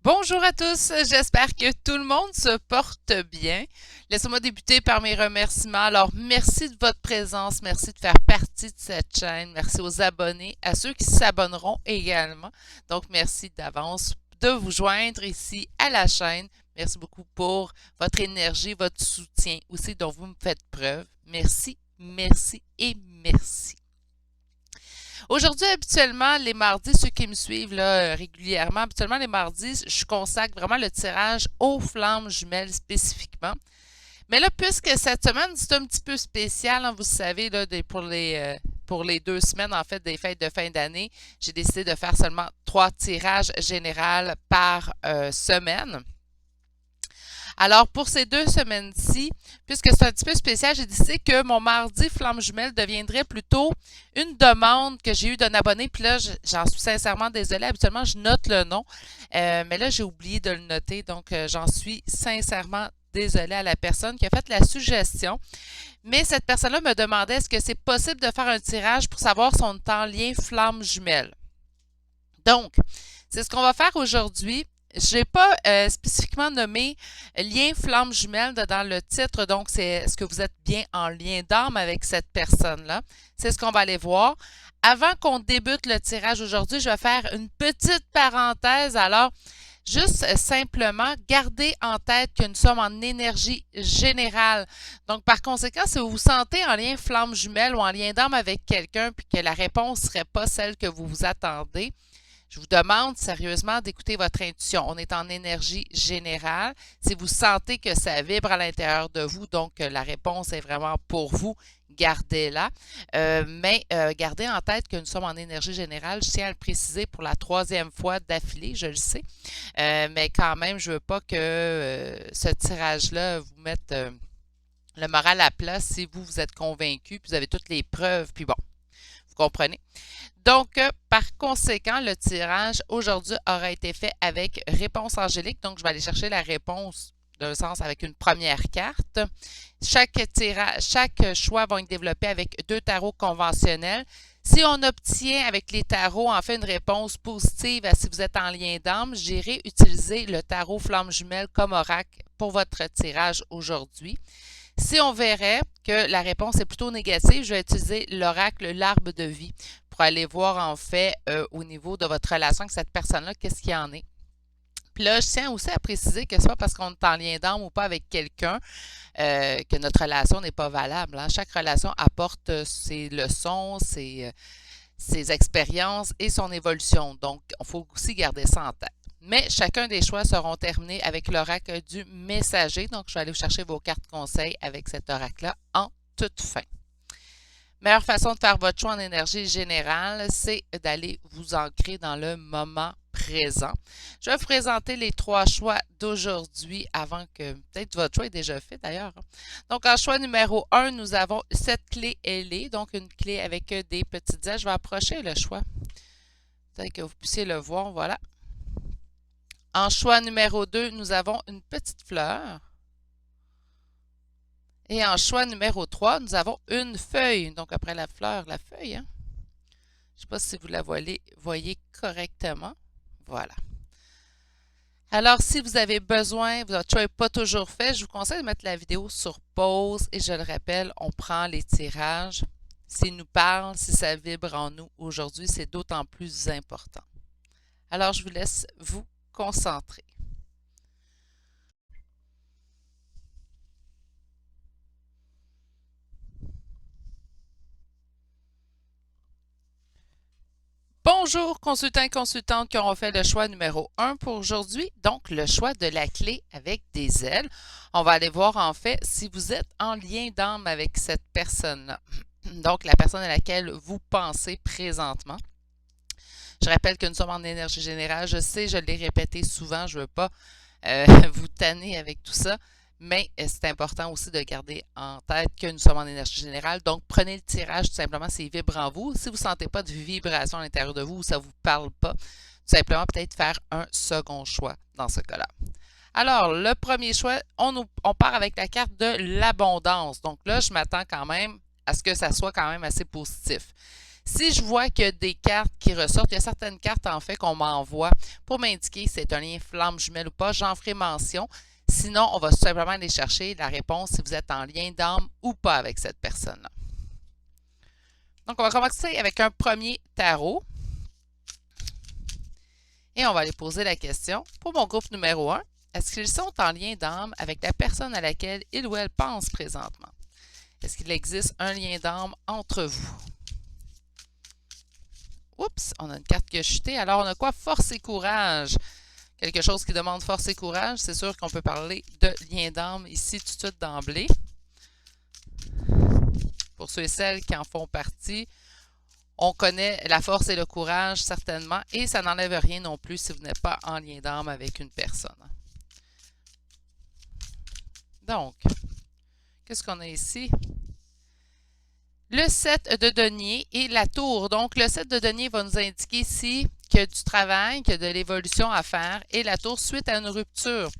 Bonjour à tous, j'espère que tout le monde se porte bien. Laissez-moi débuter par mes remerciements. Alors, merci de votre présence, merci de faire partie de cette chaîne, merci aux abonnés, à ceux qui s'abonneront également. Donc, merci d'avance de vous joindre ici à la chaîne. Merci beaucoup pour votre énergie, votre soutien aussi dont vous me faites preuve. Merci, merci et merci. Aujourd'hui, habituellement, les mardis, ceux qui me suivent là, régulièrement, habituellement, les mardis, je consacre vraiment le tirage aux flammes jumelles spécifiquement. Mais là, puisque cette semaine, c'est un petit peu spécial, hein, vous savez, là, pour les 2 semaines, en fait, des fêtes de fin d'année, j'ai décidé de faire seulement 3 tirages généraux par semaine. Alors, pour ces 2 semaines-ci, puisque c'est un petit peu spécial, j'ai décidé que mon mardi flamme jumelle deviendrait plutôt une demande que j'ai eue d'un abonné. Puis là, j'en suis sincèrement désolée. Habituellement, je note le nom, mais là, j'ai oublié de le noter. Donc, j'en suis sincèrement désolée à la personne qui a fait la suggestion. Mais cette personne-là me demandait est-ce que c'est possible de faire un tirage pour savoir son temps lien flamme jumelle. Donc, c'est ce qu'on va faire aujourd'hui. Je n'ai pas spécifiquement nommé lien flamme jumelle dans le titre, donc c'est est-ce que vous êtes bien en lien d'âme avec cette personne-là. C'est ce qu'on va aller voir. Avant qu'on débute le tirage aujourd'hui, je vais faire une petite parenthèse. Alors, juste simplement, gardez en tête que nous sommes en énergie générale. Donc, par conséquent, si vous vous sentez en lien flamme jumelle ou en lien d'âme avec quelqu'un puis que la réponse ne serait pas celle que vous vous attendez, je vous demande sérieusement d'écouter votre intuition. On est en énergie générale. Si vous sentez que ça vibre à l'intérieur de vous, donc la réponse est vraiment pour vous, gardez-la. Mais gardez en tête que nous sommes en énergie générale. Je tiens à le préciser pour la 3e fois d'affilée, je le sais. Mais quand même, je ne veux pas que ce tirage-là vous mette le moral à plat si vous êtes convaincu, puis vous avez toutes les preuves, puis bon, vous comprenez. Donc, par conséquent, le tirage aujourd'hui aura été fait avec réponse angélique. Donc, je vais aller chercher la réponse d'un sens avec une première carte. Chaque choix va être développé avec 2 tarots conventionnels. Si on obtient avec les tarots, en fait, une réponse positive à si vous êtes en lien d'âme, j'irai utiliser le tarot flamme jumelle comme oracle pour votre tirage aujourd'hui. Si on verrait que la réponse est plutôt négative, je vais utiliser l'oracle l'arbre de vie pour aller voir en fait au niveau de votre relation avec cette personne-là, qu'est-ce qu'il y en est. Puis là, je tiens aussi à préciser que ce n'est pas parce qu'on est en lien d'âme ou pas avec quelqu'un que notre relation n'est pas valable. Hein. Chaque relation apporte ses leçons, ses expériences et son évolution. Donc, il faut aussi garder ça en tête. Mais chacun des choix seront terminés avec l'oracle du messager. Donc, je vais aller vous chercher vos cartes conseils avec cet oracle-là en toute fin. Meilleure façon de faire votre choix en énergie générale, c'est d'aller vous ancrer dans le moment présent. Je vais vous présenter les 3 choix d'aujourd'hui avant que peut-être votre choix est déjà fait d'ailleurs. Donc, en choix numéro 1, nous avons cette clé ailée, donc une clé avec des petites ailes. Je vais approcher le choix, peut-être que vous puissiez le voir, voilà. En choix numéro 2, nous avons une petite fleur. Et en choix numéro 3, nous avons une feuille. Donc, après la fleur, la feuille. Hein? Je ne sais pas si vous la voyez correctement. Voilà. Alors, si vous avez besoin, votre choix n'est pas toujours fait, je vous conseille de mettre la vidéo sur pause. Et je le rappelle, on prend les tirages. S'il nous parle, si ça vibre en nous aujourd'hui, c'est d'autant plus important. Alors, je vous laisse vous concentrer. Bonjour, consultants et consultantes qui auront fait le choix numéro 1 pour aujourd'hui, donc le choix de la clé avec des ailes. On va aller voir en fait si vous êtes en lien d'âme avec cette personne-là, donc la personne à laquelle vous pensez présentement. Je rappelle que nous sommes en énergie générale, je sais, je l'ai répété souvent, je ne veux pas vous tanner avec tout ça, mais c'est important aussi de garder en tête que nous sommes en énergie générale. Donc, prenez le tirage tout simplement s'il vibre en vous. Si vous ne sentez pas de vibration à l'intérieur de vous ou ça ne vous parle pas, tout simplement peut-être faire un second choix dans ce cas-là. Alors, le premier choix, on part avec la carte de l'abondance. Donc là, je m'attends quand même à ce que ça soit quand même assez positif. Si je vois qu'il y a des cartes qui ressortent, il y a certaines cartes en fait qu'on m'envoie pour m'indiquer si c'est un lien flamme jumelle ou pas, j'en ferai mention. Sinon, on va tout simplement aller chercher la réponse si vous êtes en lien d'âme ou pas avec cette personne-là. Donc, on va commencer avec un premier tarot. Et on va aller poser la question. Pour mon groupe numéro 1, est-ce qu'ils sont en lien d'âme avec la personne à laquelle il ou elle pense présentement? Est-ce qu'il existe un lien d'âme entre vous? Oups, on a une carte qui a chuté. Alors, on a quoi? Force et courage. Quelque chose qui demande force et courage. C'est sûr qu'on peut parler de lien d'âme ici tout de suite d'emblée. Pour ceux et celles qui en font partie, on connaît la force et le courage certainement, et ça n'enlève rien non plus si vous n'êtes pas en lien d'âme avec une personne. Donc, qu'est-ce qu'on a ici? Le 7 de denier et la tour. Donc, le 7 de denier va nous indiquer ici qu'il y a du travail, qu'il y a de l'évolution à faire, et la tour suite à une rupture.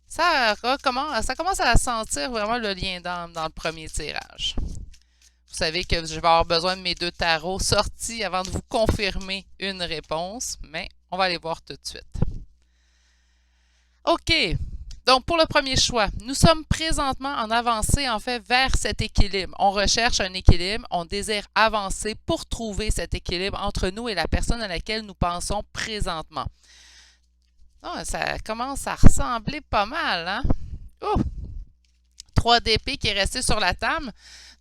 Ça commence à sentir vraiment le lien d'âme dans le premier tirage. Vous savez que je vais avoir besoin de mes 2 tarots sortis avant de vous confirmer une réponse, mais on va aller voir tout de suite. OK. Donc, pour le premier choix, nous sommes présentement en avancée, en fait, vers cet équilibre. On recherche un équilibre, on désire avancer pour trouver cet équilibre entre nous et la personne à laquelle nous pensons présentement. Oh, ça commence à ressembler pas mal, hein? Oh! 3 d'épée qui est resté sur la table.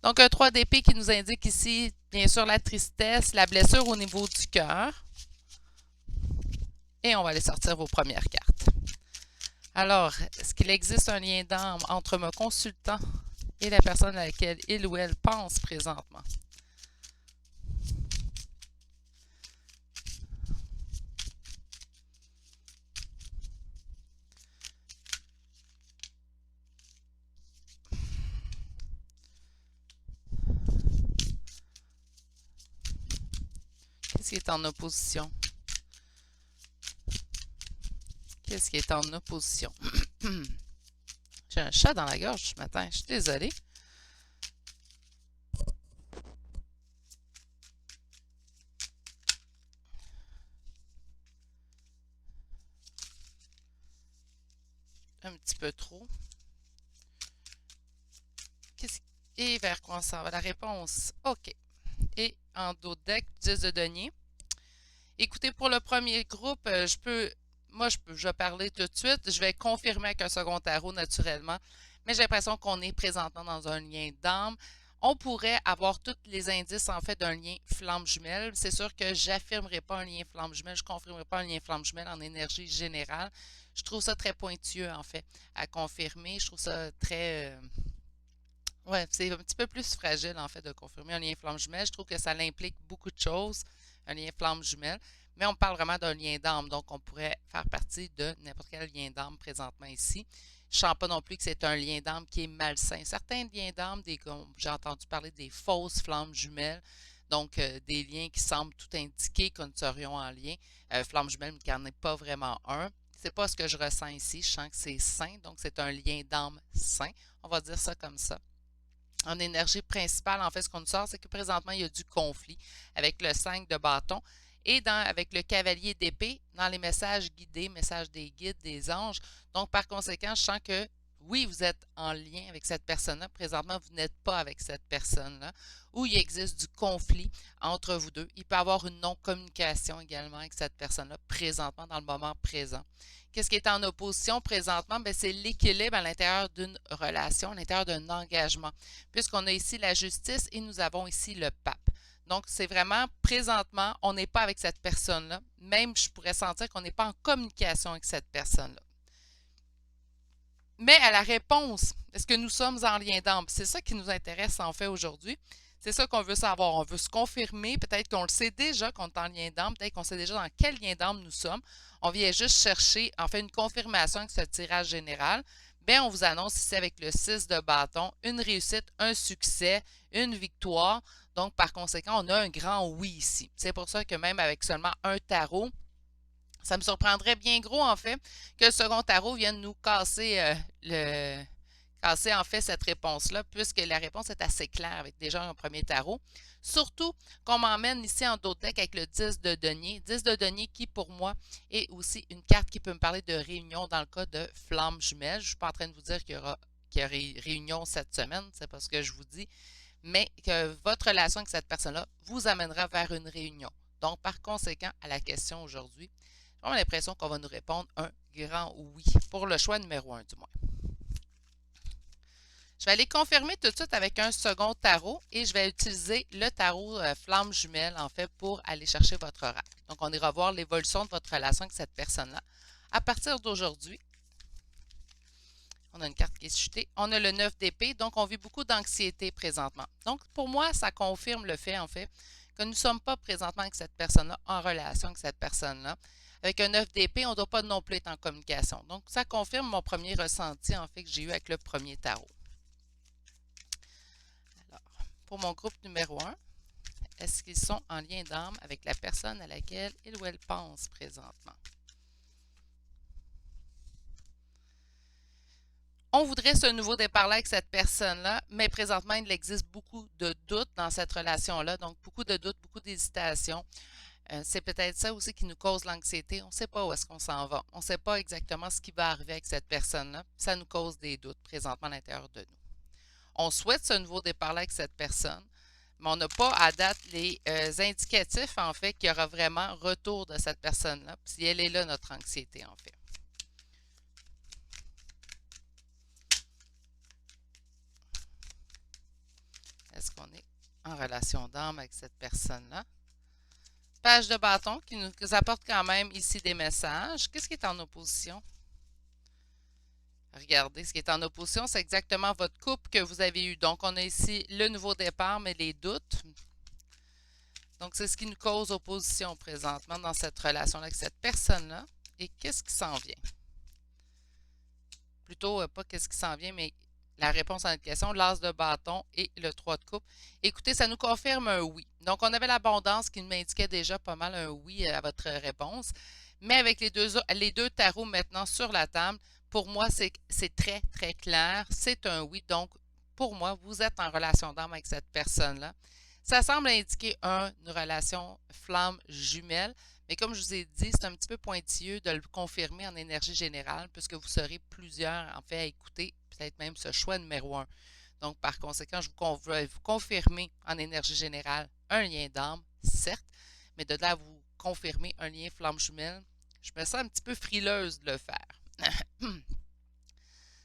Donc, un 3 d'épée qui nous indique ici, bien sûr, la tristesse, la blessure au niveau du cœur. Et on va aller sortir vos premières cartes. Alors, est-ce qu'il existe un lien d'âme entre mon consultant et la personne à laquelle il ou elle pense présentement? Qu'est-ce qui est en opposition? Qu'est-ce qui est en opposition? J'ai un chat dans la gorge ce matin, je suis désolée. Un petit peu trop. Et vers quoi on s'en va? La réponse, OK. Et en dos de deck, 10 de denier. Écoutez, pour le premier groupe, je vais parler tout de suite. Je vais confirmer avec un second tarot naturellement, mais j'ai l'impression qu'on est présentement dans un lien d'âme. On pourrait avoir tous les indices en fait d'un lien flamme jumelle. C'est sûr que j'affirmerai pas un lien flamme jumelle, je confirmerai pas un lien flamme jumelle en énergie générale. Je trouve ça très pointueux en fait à confirmer. Je trouve ça très ouais, c'est un petit peu plus fragile en fait de confirmer un lien flamme jumelle. Je trouve que ça implique beaucoup de choses, un lien flamme jumelle, mais on parle vraiment d'un lien d'âme, donc on pourrait faire partie de n'importe quel lien d'âme présentement ici. Je ne sens pas non plus que c'est un lien d'âme qui est malsain. Certains liens d'âme, j'ai entendu parler des fausses flammes jumelles, donc des liens qui semblent tout indiquer que nous serions en lien. Flamme jumelle, mais qui n'en est pas vraiment un. C'est pas ce que je ressens ici. Je sens que c'est sain, donc c'est un lien d'âme sain. On va dire ça comme ça. En énergie principale, en fait, ce qu'on nous sort, c'est que présentement, il y a du conflit avec le 5 de bâton et avec le cavalier d'épée dans les messages guidés, messages des guides, des anges. Donc, par conséquent, je sens que oui, vous êtes en lien avec cette personne-là. Présentement, vous n'êtes pas avec cette personne-là, où il existe du conflit entre vous deux. Il peut y avoir une non-communication également avec cette personne-là, présentement, dans le moment présent. Qu'est-ce qui est en opposition présentement? C'est l'équilibre à l'intérieur d'une relation, à l'intérieur d'un engagement, puisqu'on a ici la justice et nous avons ici le pape. Donc, c'est vraiment, présentement, on n'est pas avec cette personne-là. Même, je pourrais sentir qu'on n'est pas en communication avec cette personne-là. Mais à la réponse, est-ce que nous sommes en lien d'âme? C'est ça qui nous intéresse en fait aujourd'hui. C'est ça qu'on veut savoir. On veut se confirmer. Peut-être qu'on le sait déjà qu'on est en lien d'âme. Peut-être qu'on sait déjà dans quel lien d'âme nous sommes. On vient juste chercher, en fait, une confirmation avec ce tirage général. Bien, on vous annonce ici avec le 6 de bâton, une réussite, un succès, une victoire. Donc, par conséquent, on a un grand oui ici. C'est pour ça que même avec seulement un tarot, ça me surprendrait bien gros, en fait, que le second tarot vienne nous casser casser en fait cette réponse-là, puisque la réponse est assez claire avec déjà un premier tarot. Surtout qu'on m'emmène ici en dos de deck avec le 10 de denier. 10 de denier qui, pour moi, est aussi une carte qui peut me parler de réunion dans le cas de flamme jumelle. Je ne suis pas en train de vous dire qu'il y aura réunion cette semaine, c'est pas ce que je vous dis, mais que votre relation avec cette personne-là vous amènera vers une réunion. Donc, par conséquent, à la question aujourd'hui, j'ai vraiment l'impression qu'on va nous répondre un grand oui, pour le choix numéro 1 du moins. Je vais aller confirmer tout de suite avec un second tarot et je vais utiliser le tarot flamme jumelle en fait pour aller chercher votre oracle. Donc, on ira voir l'évolution de votre relation avec cette personne-là. À partir d'aujourd'hui, on a une carte qui est chutée. On a le 9 d'épée, donc on vit beaucoup d'anxiété présentement. Donc, pour moi, ça confirme le fait, en fait, que nous ne sommes pas présentement avec cette personne-là, en relation avec cette personne-là. Avec un 9 d'épée, on ne doit pas non plus être en communication. Donc, ça confirme mon premier ressenti, en fait, que j'ai eu avec le premier tarot. Alors, pour mon groupe numéro 1, est-ce qu'ils sont en lien d'âme avec la personne à laquelle il ou elle pense présentement? On voudrait ce nouveau départ-là avec cette personne-là, mais présentement, il existe beaucoup de doutes dans cette relation-là, donc beaucoup de doutes, beaucoup d'hésitations. C'est peut-être ça aussi qui nous cause l'anxiété. On ne sait pas où est-ce qu'on s'en va. On ne sait pas exactement ce qui va arriver avec cette personne-là. Ça nous cause des doutes présentement à l'intérieur de nous. On souhaite ce nouveau départ-là avec cette personne, mais on n'a pas à date les indicatifs, en fait, qu'il y aura vraiment retour de cette personne-là. Si elle est là, notre anxiété, en fait. Est-ce qu'on est en relation d'âme avec cette personne-là? Page de bâton qui nous apporte quand même ici des messages. Qu'est-ce qui est en opposition? Regardez, ce qui est en opposition, c'est exactement votre couple que vous avez eu. Donc, on a ici le nouveau départ, mais les doutes. Donc, c'est ce qui nous cause opposition présentement dans cette relation-là avec cette personne-là. Et qu'est-ce qui s'en vient? Plutôt, pas qu'est-ce qui s'en vient, mais la réponse à notre question, l'as de bâton et le 3 de coupe. Écoutez, ça nous confirme un oui. Donc, on avait l'abondance qui m'indiquait déjà pas mal un oui à votre réponse. Mais avec les deux tarots maintenant sur la table, pour moi, c'est très, très clair. C'est un oui. Donc, pour moi, vous êtes en relation d'âme avec cette personne-là. Ça semble indiquer une relation flamme jumelle. Mais comme je vous ai dit, c'est un petit peu pointilleux de le confirmer en énergie générale, puisque vous serez plusieurs, en fait, à écouter peut-être même ce choix numéro 1. Donc, par conséquent, je vais vous confirmer en énergie générale un lien d'âme, certes, mais de là à vous confirmer un lien flamme jumelle, je me sens un petit peu frileuse de le faire.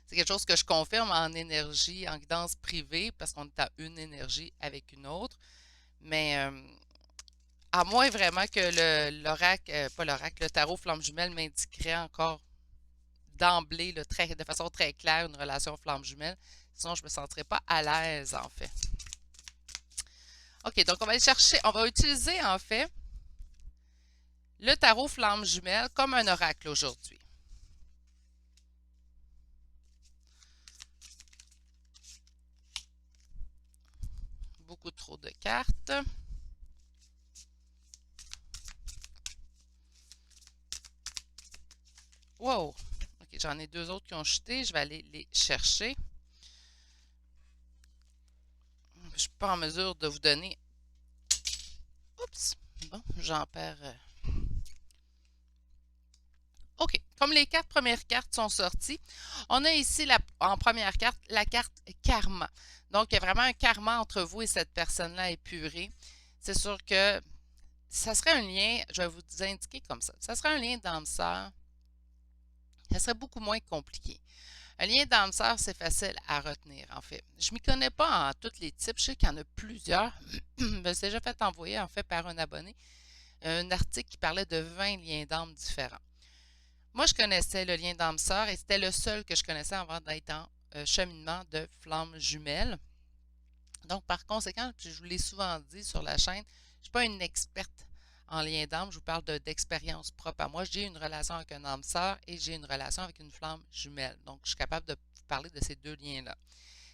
C'est quelque chose que je confirme en énergie, en guidance privée, parce qu'on est à une énergie avec une autre. Mais à moins vraiment que l'oracle, pas l'oracle, le tarot flamme jumelle m'indiquerait encore d'emblée, de façon très claire, une relation flamme jumelle. Sinon, je ne me sentirais pas à l'aise, en fait. OK, donc on va aller chercher, on va utiliser, en fait, le tarot flamme jumelle comme un oracle aujourd'hui. Beaucoup trop de cartes. Wow! OK, j'en ai deux autres qui ont chuté. Je vais aller les chercher. Je ne suis pas en mesure de vous donner. Oups! Bon, j'en perds. OK. Comme les 4 premières cartes sont sorties, on a ici en première carte la carte karma. Donc, il y a vraiment un karma entre vous et cette personne-là épurée. C'est sûr que ça serait un lien, je vais vous indiquer comme ça, ça serait un lien d'âme sœur. Ça serait beaucoup moins compliqué. Un lien d'âme sœur, c'est facile à retenir, en fait. Je ne m'y connais pas en tous les types. Je sais qu'il y en a plusieurs. Je me suis déjà fait envoyer, en fait, par un abonné, un article qui parlait de 20 liens d'âme différents. Moi, je connaissais le lien d'âme sœur et c'était le seul que je connaissais avant d'être en cheminement de flamme jumelle. Donc, par conséquent, je vous l'ai souvent dit sur la chaîne, je ne suis pas une experte en lien d'âme. Je vous parle d'expérience propre à moi. J'ai une relation avec un âme sœur et j'ai une relation avec une flamme jumelle. Donc, je suis capable de vous parler de ces deux liens-là.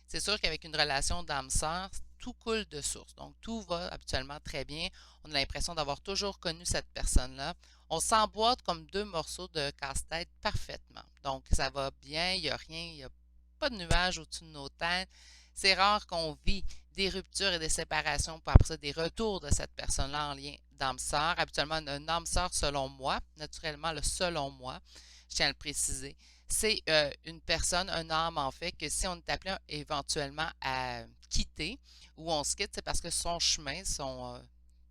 C'est sûr qu'avec une relation d'âme sœur, tout coule de source. Donc, tout va habituellement très bien. On a l'impression d'avoir toujours connu cette personne-là. On s'emboîte comme deux morceaux de casse-tête parfaitement. Donc, ça va bien, il n'y a rien, il n'y a pas de nuages au-dessus de nos têtes. C'est rare qu'on vit des ruptures et des séparations, puis après ça, des retours de cette personne-là en lien d'âme sœur. Habituellement, un âme sœur, selon moi, naturellement, le selon moi, je tiens à le préciser, c'est une personne, un âme en fait, que si on est appelé éventuellement à quitter ou on se quitte, c'est parce que son chemin,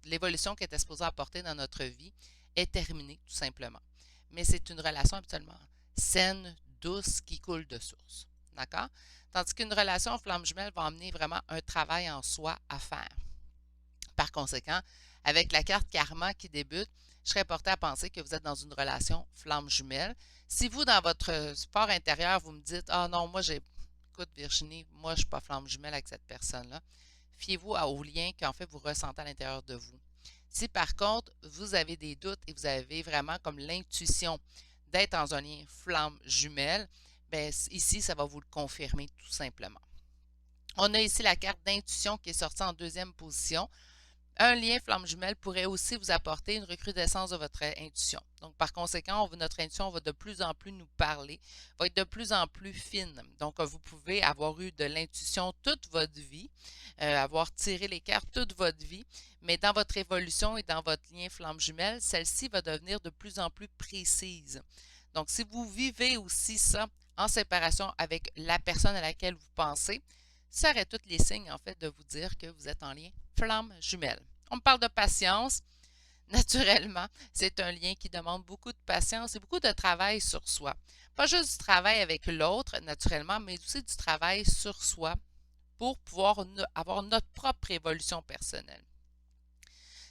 l'évolution qu'elle était supposée apporter dans notre vie est terminée, tout simplement. Mais c'est une relation habituellement saine, douce, qui coule de source. D'accord? Tandis qu'une relation flamme jumelle va amener vraiment un travail en soi à faire. Par conséquent, avec la carte karma qui débute, je serais porté à penser que vous êtes dans une relation flamme jumelle. Si vous, dans votre sport intérieur, vous me dites, ah non, écoute Virginie, moi je ne suis pas flamme jumelle avec cette personne-là, fiez-vous au lien qu'en fait vous ressentez à l'intérieur de vous. Si par contre, vous avez des doutes et vous avez vraiment comme l'intuition d'être dans un lien flamme jumelle, bien, ici, ça va vous le confirmer tout simplement. On a ici la carte d'intuition qui est sortie en deuxième position. Un lien flamme jumelle pourrait aussi vous apporter une recrudescence de votre intuition. Donc, par conséquent, notre intuition va de plus en plus nous parler, va être de plus en plus fine. Donc, vous pouvez avoir eu de l'intuition toute votre vie, avoir tiré les cartes toute votre vie, mais dans votre évolution et dans votre lien flamme jumelle, celle-ci va devenir de plus en plus précise. Donc, si vous vivez aussi ça en séparation avec la personne à laquelle vous pensez, ça aurait tous les signes, en fait, de vous dire que vous êtes en lien flamme jumelle. On me parle de patience. Naturellement, c'est un lien qui demande beaucoup de patience et beaucoup de travail sur soi. Pas juste du travail avec l'autre, naturellement, mais aussi du travail sur soi pour pouvoir avoir notre propre évolution personnelle.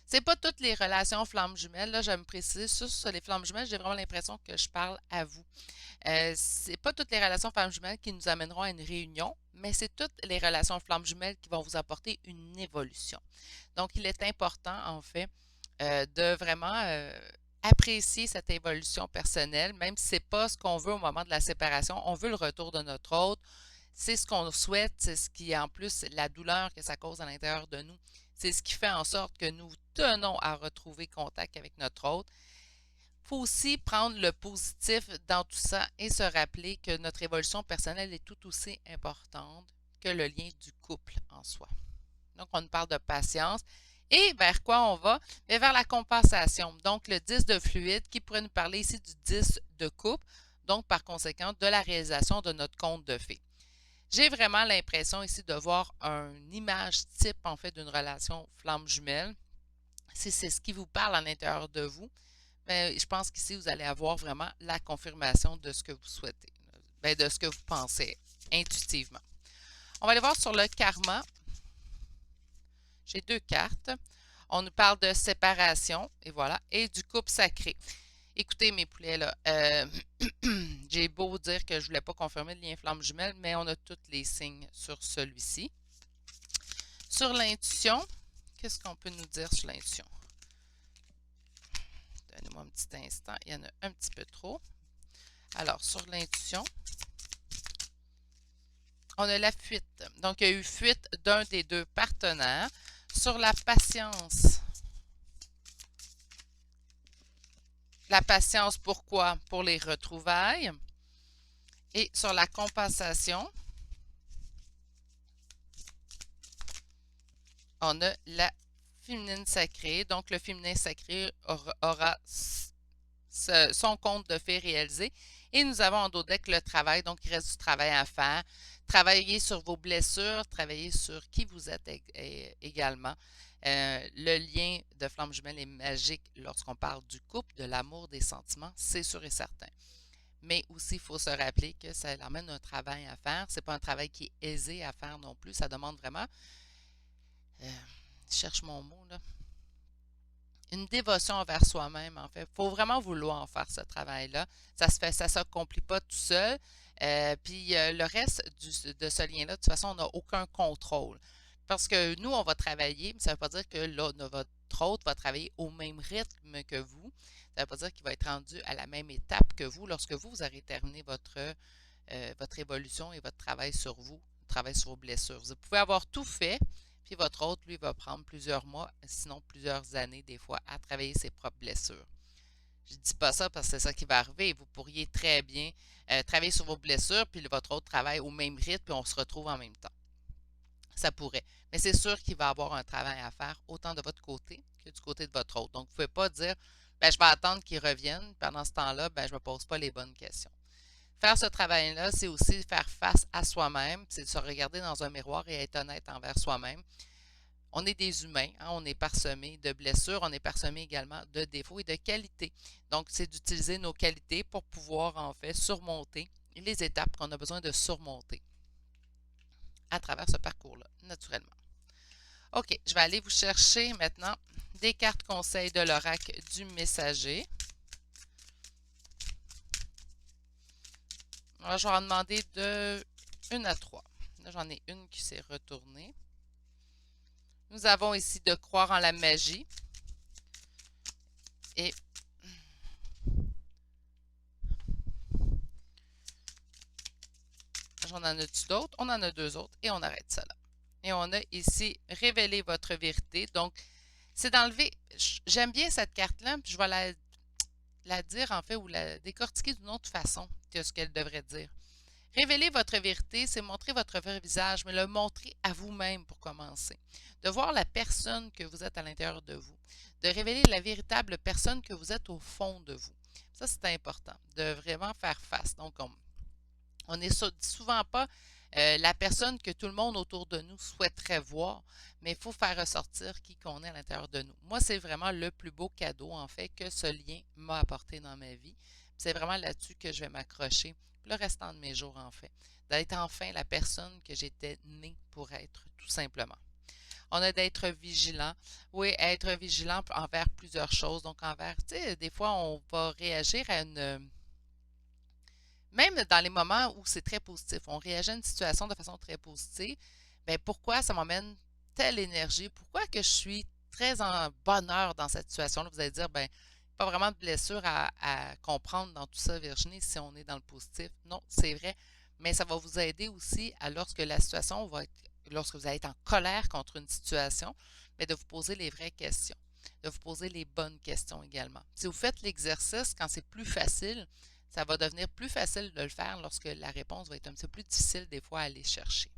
C'est pas toutes les relations flammes jumelles, là, je vais me préciser, sur les flammes jumelles, j'ai vraiment l'impression que je parle à vous. C'est pas toutes les relations flammes jumelles qui nous amèneront à une réunion, mais c'est toutes les relations flammes jumelles qui vont vous apporter une évolution. Donc, il est important, en fait, de vraiment apprécier cette évolution personnelle, même si ce n'est pas ce qu'on veut au moment de la séparation. On veut le retour de notre autre. C'est ce qu'on souhaite, c'est ce qui, en plus, la douleur que ça cause à l'intérieur de nous, c'est ce qui fait en sorte que nous tenons à retrouver contact avec notre autre. Il faut aussi prendre le positif dans tout ça et se rappeler que notre évolution personnelle est tout aussi importante que le lien du couple en soi. Donc, on nous parle de patience. Et vers quoi on va? Mais vers la compensation. Donc, le 10 de fluide qui pourrait nous parler ici du 10 de couple. Donc, par conséquent, de la réalisation de notre conte de fées. J'ai vraiment l'impression ici de voir une image type, en fait, d'une relation flamme jumelle. Si c'est ce qui vous parle à l'intérieur de vous, bien, je pense qu'ici, vous allez avoir vraiment la confirmation de ce que vous souhaitez, bien, de ce que vous pensez intuitivement. On va aller voir sur le karma. J'ai deux cartes. On nous parle de séparation, et voilà, et du couple sacré. Écoutez, mes poulets, là, j'ai beau dire que je ne voulais pas confirmer le lien flamme jumelle, mais on a tous les signes sur celui-ci. Sur l'intuition, qu'est-ce qu'on peut nous dire sur l'intuition? Donnez-moi un petit instant, il y en a un petit peu trop. Alors, sur l'intuition, on a la fuite. Donc, il y a eu fuite d'un des deux partenaires. Sur la patience. La patience, pourquoi? Pour les retrouvailles. Et sur la compensation, on a la féminine sacrée. Donc, le féminin sacré aura son conte de fées réalisé. Et nous avons en dos deck le travail. Donc, il reste du travail à faire. Travaillez sur vos blessures, travaillez sur qui vous êtes également. Le lien de flamme jumelle est magique lorsqu'on parle du couple, de l'amour, des sentiments, c'est sûr et certain. Mais aussi, il faut se rappeler que ça amène un travail à faire. Ce n'est pas un travail qui est aisé à faire non plus. Ça demande vraiment, je cherche mon mot là, une dévotion envers soi-même, en fait. Il faut vraiment vouloir faire ce travail-là. Ça ne s'accomplit pas tout seul. Puis le reste de ce lien-là, de toute façon, on n'a aucun contrôle. Parce que nous, on va travailler, mais ça ne veut pas dire que là, votre autre va travailler au même rythme que vous. Ça ne veut pas dire qu'il va être rendu à la même étape que vous lorsque vous aurez terminé votre évolution et votre travail sur vous, travail sur vos blessures. Vous pouvez avoir tout fait, puis votre autre, lui, va prendre plusieurs mois, sinon plusieurs années, des fois, à travailler ses propres blessures. Je ne dis pas ça parce que c'est ça qui va arriver. Vous pourriez très bien travailler sur vos blessures, puis votre autre travaille au même rythme, puis on se retrouve en même temps. Ça pourrait. Mais c'est sûr qu'il va y avoir un travail à faire, autant de votre côté que du côté de votre autre. Donc, vous ne pouvez pas dire, ben, je vais attendre qu'ils reviennent. Pendant ce temps-là, ben, je ne me pose pas les bonnes questions. Faire ce travail-là, c'est aussi faire face à soi-même, c'est de se regarder dans un miroir et être honnête envers soi-même. On est des humains, hein, on est parsemé de blessures, on est parsemé également de défauts et de qualités. Donc, c'est d'utiliser nos qualités pour pouvoir en fait surmonter les étapes qu'on a besoin de surmonter à travers ce parcours-là, naturellement. OK, je vais aller vous chercher maintenant des cartes conseils de l'oracle du messager. Alors, je vais en demander de 1 à 3. Là, j'en ai une qui s'est retournée. Nous avons ici de croire en la magie. Et j'en ai-tu d'autres? On en a 2 autres et on arrête ça là. Et on a ici révéler votre vérité. Donc, c'est d'enlever. J'aime bien cette carte-là, puis je vais la dire en fait ou la décortiquer d'une autre façon que ce qu'elle devrait dire. Révéler votre vérité, c'est montrer votre vrai visage, mais le montrer à vous-même pour commencer. De voir la personne que vous êtes à l'intérieur de vous. De révéler la véritable personne que vous êtes au fond de vous. Ça, c'est important, de vraiment faire face. Donc, on n'est souvent pas la personne que tout le monde autour de nous souhaiterait voir, mais il faut faire ressortir qui qu'on est à l'intérieur de nous. Moi, c'est vraiment le plus beau cadeau, en fait, que ce lien m'a apporté dans ma vie. C'est vraiment là-dessus que je vais m'accrocher le restant de mes jours, en fait. D'être enfin la personne que j'étais née pour être, tout simplement. On a d'être vigilant. Oui, être vigilant envers plusieurs choses. Donc, envers, tu sais, des fois, on va réagir à une même dans les moments où c'est très positif, on réagit à une situation de façon très positive, bien, pourquoi ça m'emmène telle énergie? Pourquoi que je suis très en bonheur dans cette situation-là? Vous allez dire, bien, pas vraiment de blessure à comprendre dans tout ça, Virginie, si on est dans le positif. Non, c'est vrai, mais ça va vous aider aussi à lorsque la situation va être, lorsque vous allez être en colère contre une situation, bien, de vous poser les vraies questions, de vous poser les bonnes questions également. Si vous faites l'exercice, quand c'est plus facile, ça va devenir plus facile de le faire lorsque la réponse va être un petit peu plus difficile des fois à aller chercher.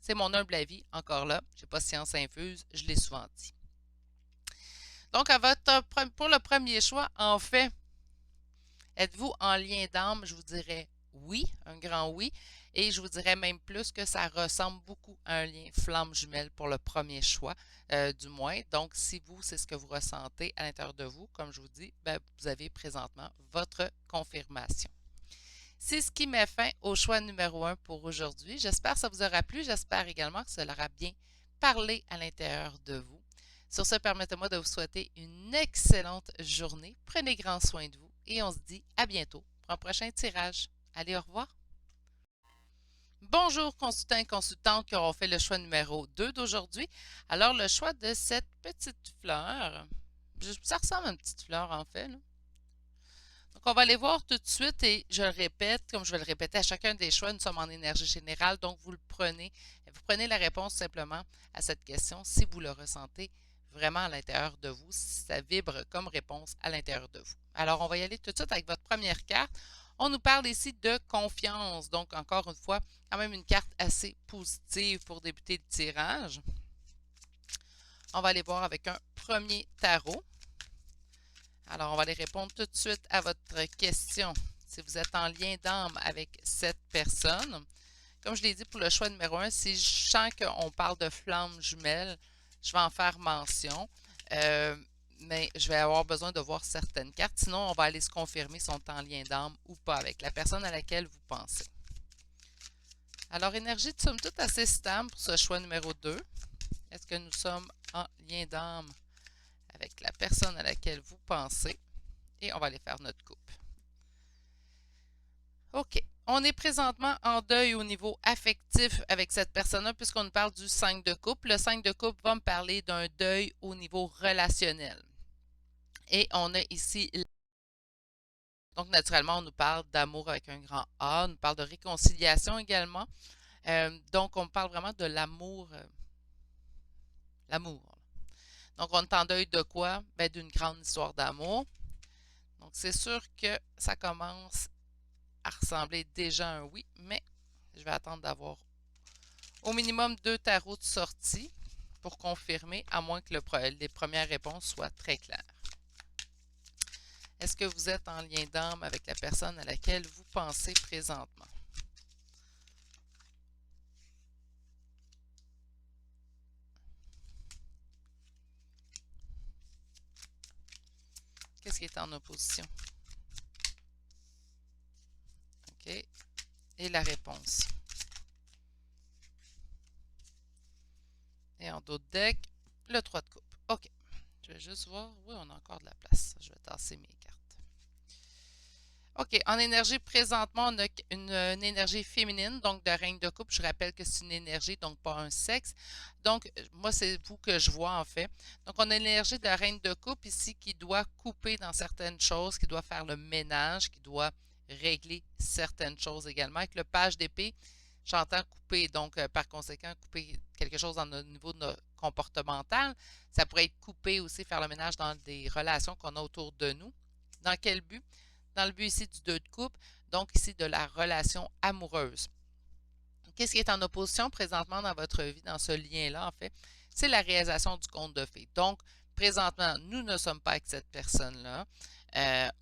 C'est mon humble avis, encore là, je n'ai pas science infuse, je l'ai souvent dit. Donc, pour le premier choix, en fait, êtes-vous en lien d'âme? Je vous dirais oui, un grand oui. Et je vous dirais même plus que ça ressemble beaucoup à un lien flamme jumelle pour le premier choix, du moins. Donc, si vous, c'est ce que vous ressentez à l'intérieur de vous, comme je vous dis, ben, vous avez présentement votre confirmation. C'est ce qui met fin au choix numéro 1 pour aujourd'hui. J'espère que ça vous aura plu. J'espère également que ça aura bien parlé à l'intérieur de vous. Sur ce, permettez-moi de vous souhaiter une excellente journée. Prenez grand soin de vous et on se dit à bientôt pour un prochain tirage. Allez, au revoir. Bonjour consultants et consultantes qui auront fait le choix numéro 2 d'aujourd'hui. Alors, le choix de cette petite fleur, ça ressemble à une petite fleur en fait, là. Donc, on va aller voir tout de suite et je le répète, comme je vais le répéter à chacun des choix, nous sommes en énergie générale, donc vous prenez la réponse simplement à cette question si vous le ressentez vraiment à l'intérieur de vous, si ça vibre comme réponse à l'intérieur de vous. Alors, on va y aller tout de suite avec votre première carte. On nous parle ici de confiance, donc encore une fois, quand même une carte assez positive pour débuter le tirage. On va aller voir avec un premier tarot. Alors, on va aller répondre tout de suite à votre question. Si vous êtes en lien d'âme avec cette personne, comme je l'ai dit pour le choix numéro 1, si je sens qu'on parle de flamme jumelle, je vais en faire mention. Mais je vais avoir besoin de voir certaines cartes. Sinon, on va aller se confirmer si on est en lien d'âme ou pas avec la personne à laquelle vous pensez. Alors, énergie de somme toute assez stable pour ce choix numéro 2. Est-ce que nous sommes en lien d'âme avec la personne à laquelle vous pensez? Et on va aller faire notre coupe. OK. On est présentement en deuil au niveau affectif avec cette personne-là puisqu'on nous parle du 5 de coupe. Le 5 de coupe va me parler d'un deuil au niveau relationnel. Et on a ici... Donc, naturellement, on nous parle d'amour avec un grand A. On nous parle de réconciliation également. Donc, on parle vraiment de l'amour. L'amour. Donc, on est en deuil de quoi? Ben, d'une grande histoire d'amour. Donc, c'est sûr que ça commence à ressembler déjà à un oui, mais je vais attendre d'avoir au minimum 2 tarots de sortie pour confirmer, à moins que les premières réponses soient très claires. Est-ce que vous êtes en lien d'âme avec la personne à laquelle vous pensez présentement? Qu'est-ce qui est en opposition? OK. Et la réponse. Et en d'autres decks, le 3 de coupe. OK. Je vais juste voir. Oui, on a encore de la place. Je vais tasser mes cartes. OK. En énergie, présentement, on a une énergie féminine, donc de règne de coupe. Je rappelle que c'est une énergie, donc pas un sexe. Donc, moi, c'est vous que je vois, en fait. Donc, on a l'énergie de reine de coupe ici qui doit couper dans certaines choses, qui doit faire le ménage, qui doit régler certaines choses également. Avec le page d'épée, j'entends couper. Donc, par conséquent, couper quelque chose au niveau de comportemental. Ça pourrait être couper aussi, faire le ménage dans des relations qu'on a autour de nous. Dans quel but? Dans le but ici du 2 de coupe, donc ici de la relation amoureuse. Qu'est-ce qui est en opposition présentement dans votre vie, dans ce lien-là, en fait? C'est la réalisation du conte de fées. Donc, présentement, nous ne sommes pas avec cette personne-là.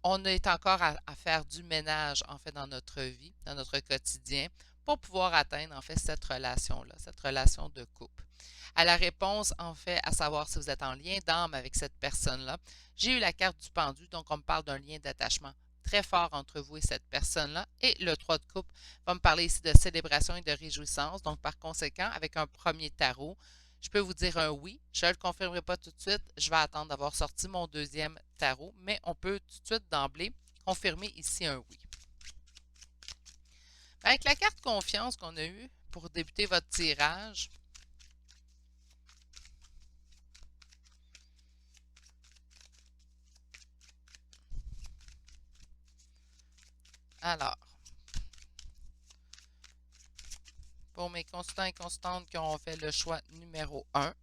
On est encore à faire du ménage, en fait, dans notre vie, dans notre quotidien, pour pouvoir atteindre, en fait, cette relation-là, cette relation de couple. À la réponse, en fait, à savoir si vous êtes en lien d'âme avec cette personne-là, j'ai eu la carte du pendu, donc on me parle d'un lien d'attachement très fort entre vous et cette personne-là. Et le 3 de coupe va me parler ici de célébration et de réjouissance. Donc, par conséquent, avec un premier tarot, je peux vous dire un oui. Je ne le confirmerai pas tout de suite. Je vais attendre d'avoir sorti mon deuxième tarot, mais on peut tout de suite d'emblée confirmer ici un oui. Avec la carte confiance qu'on a eue pour débuter votre tirage, alors, pour mes constants et constantes qui ont fait le choix numéro 1,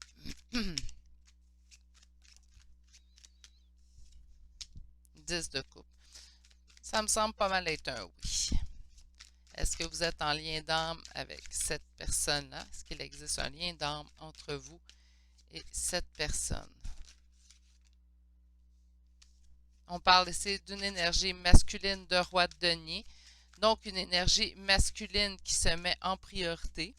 10 de coupe. Ça me semble pas mal être un oui. Est-ce que vous êtes en lien d'âme avec cette personne-là? Est-ce qu'il existe un lien d'âme entre vous et cette personne? On parle ici d'une énergie masculine de roi de denier. Donc, une énergie masculine qui se met en priorité.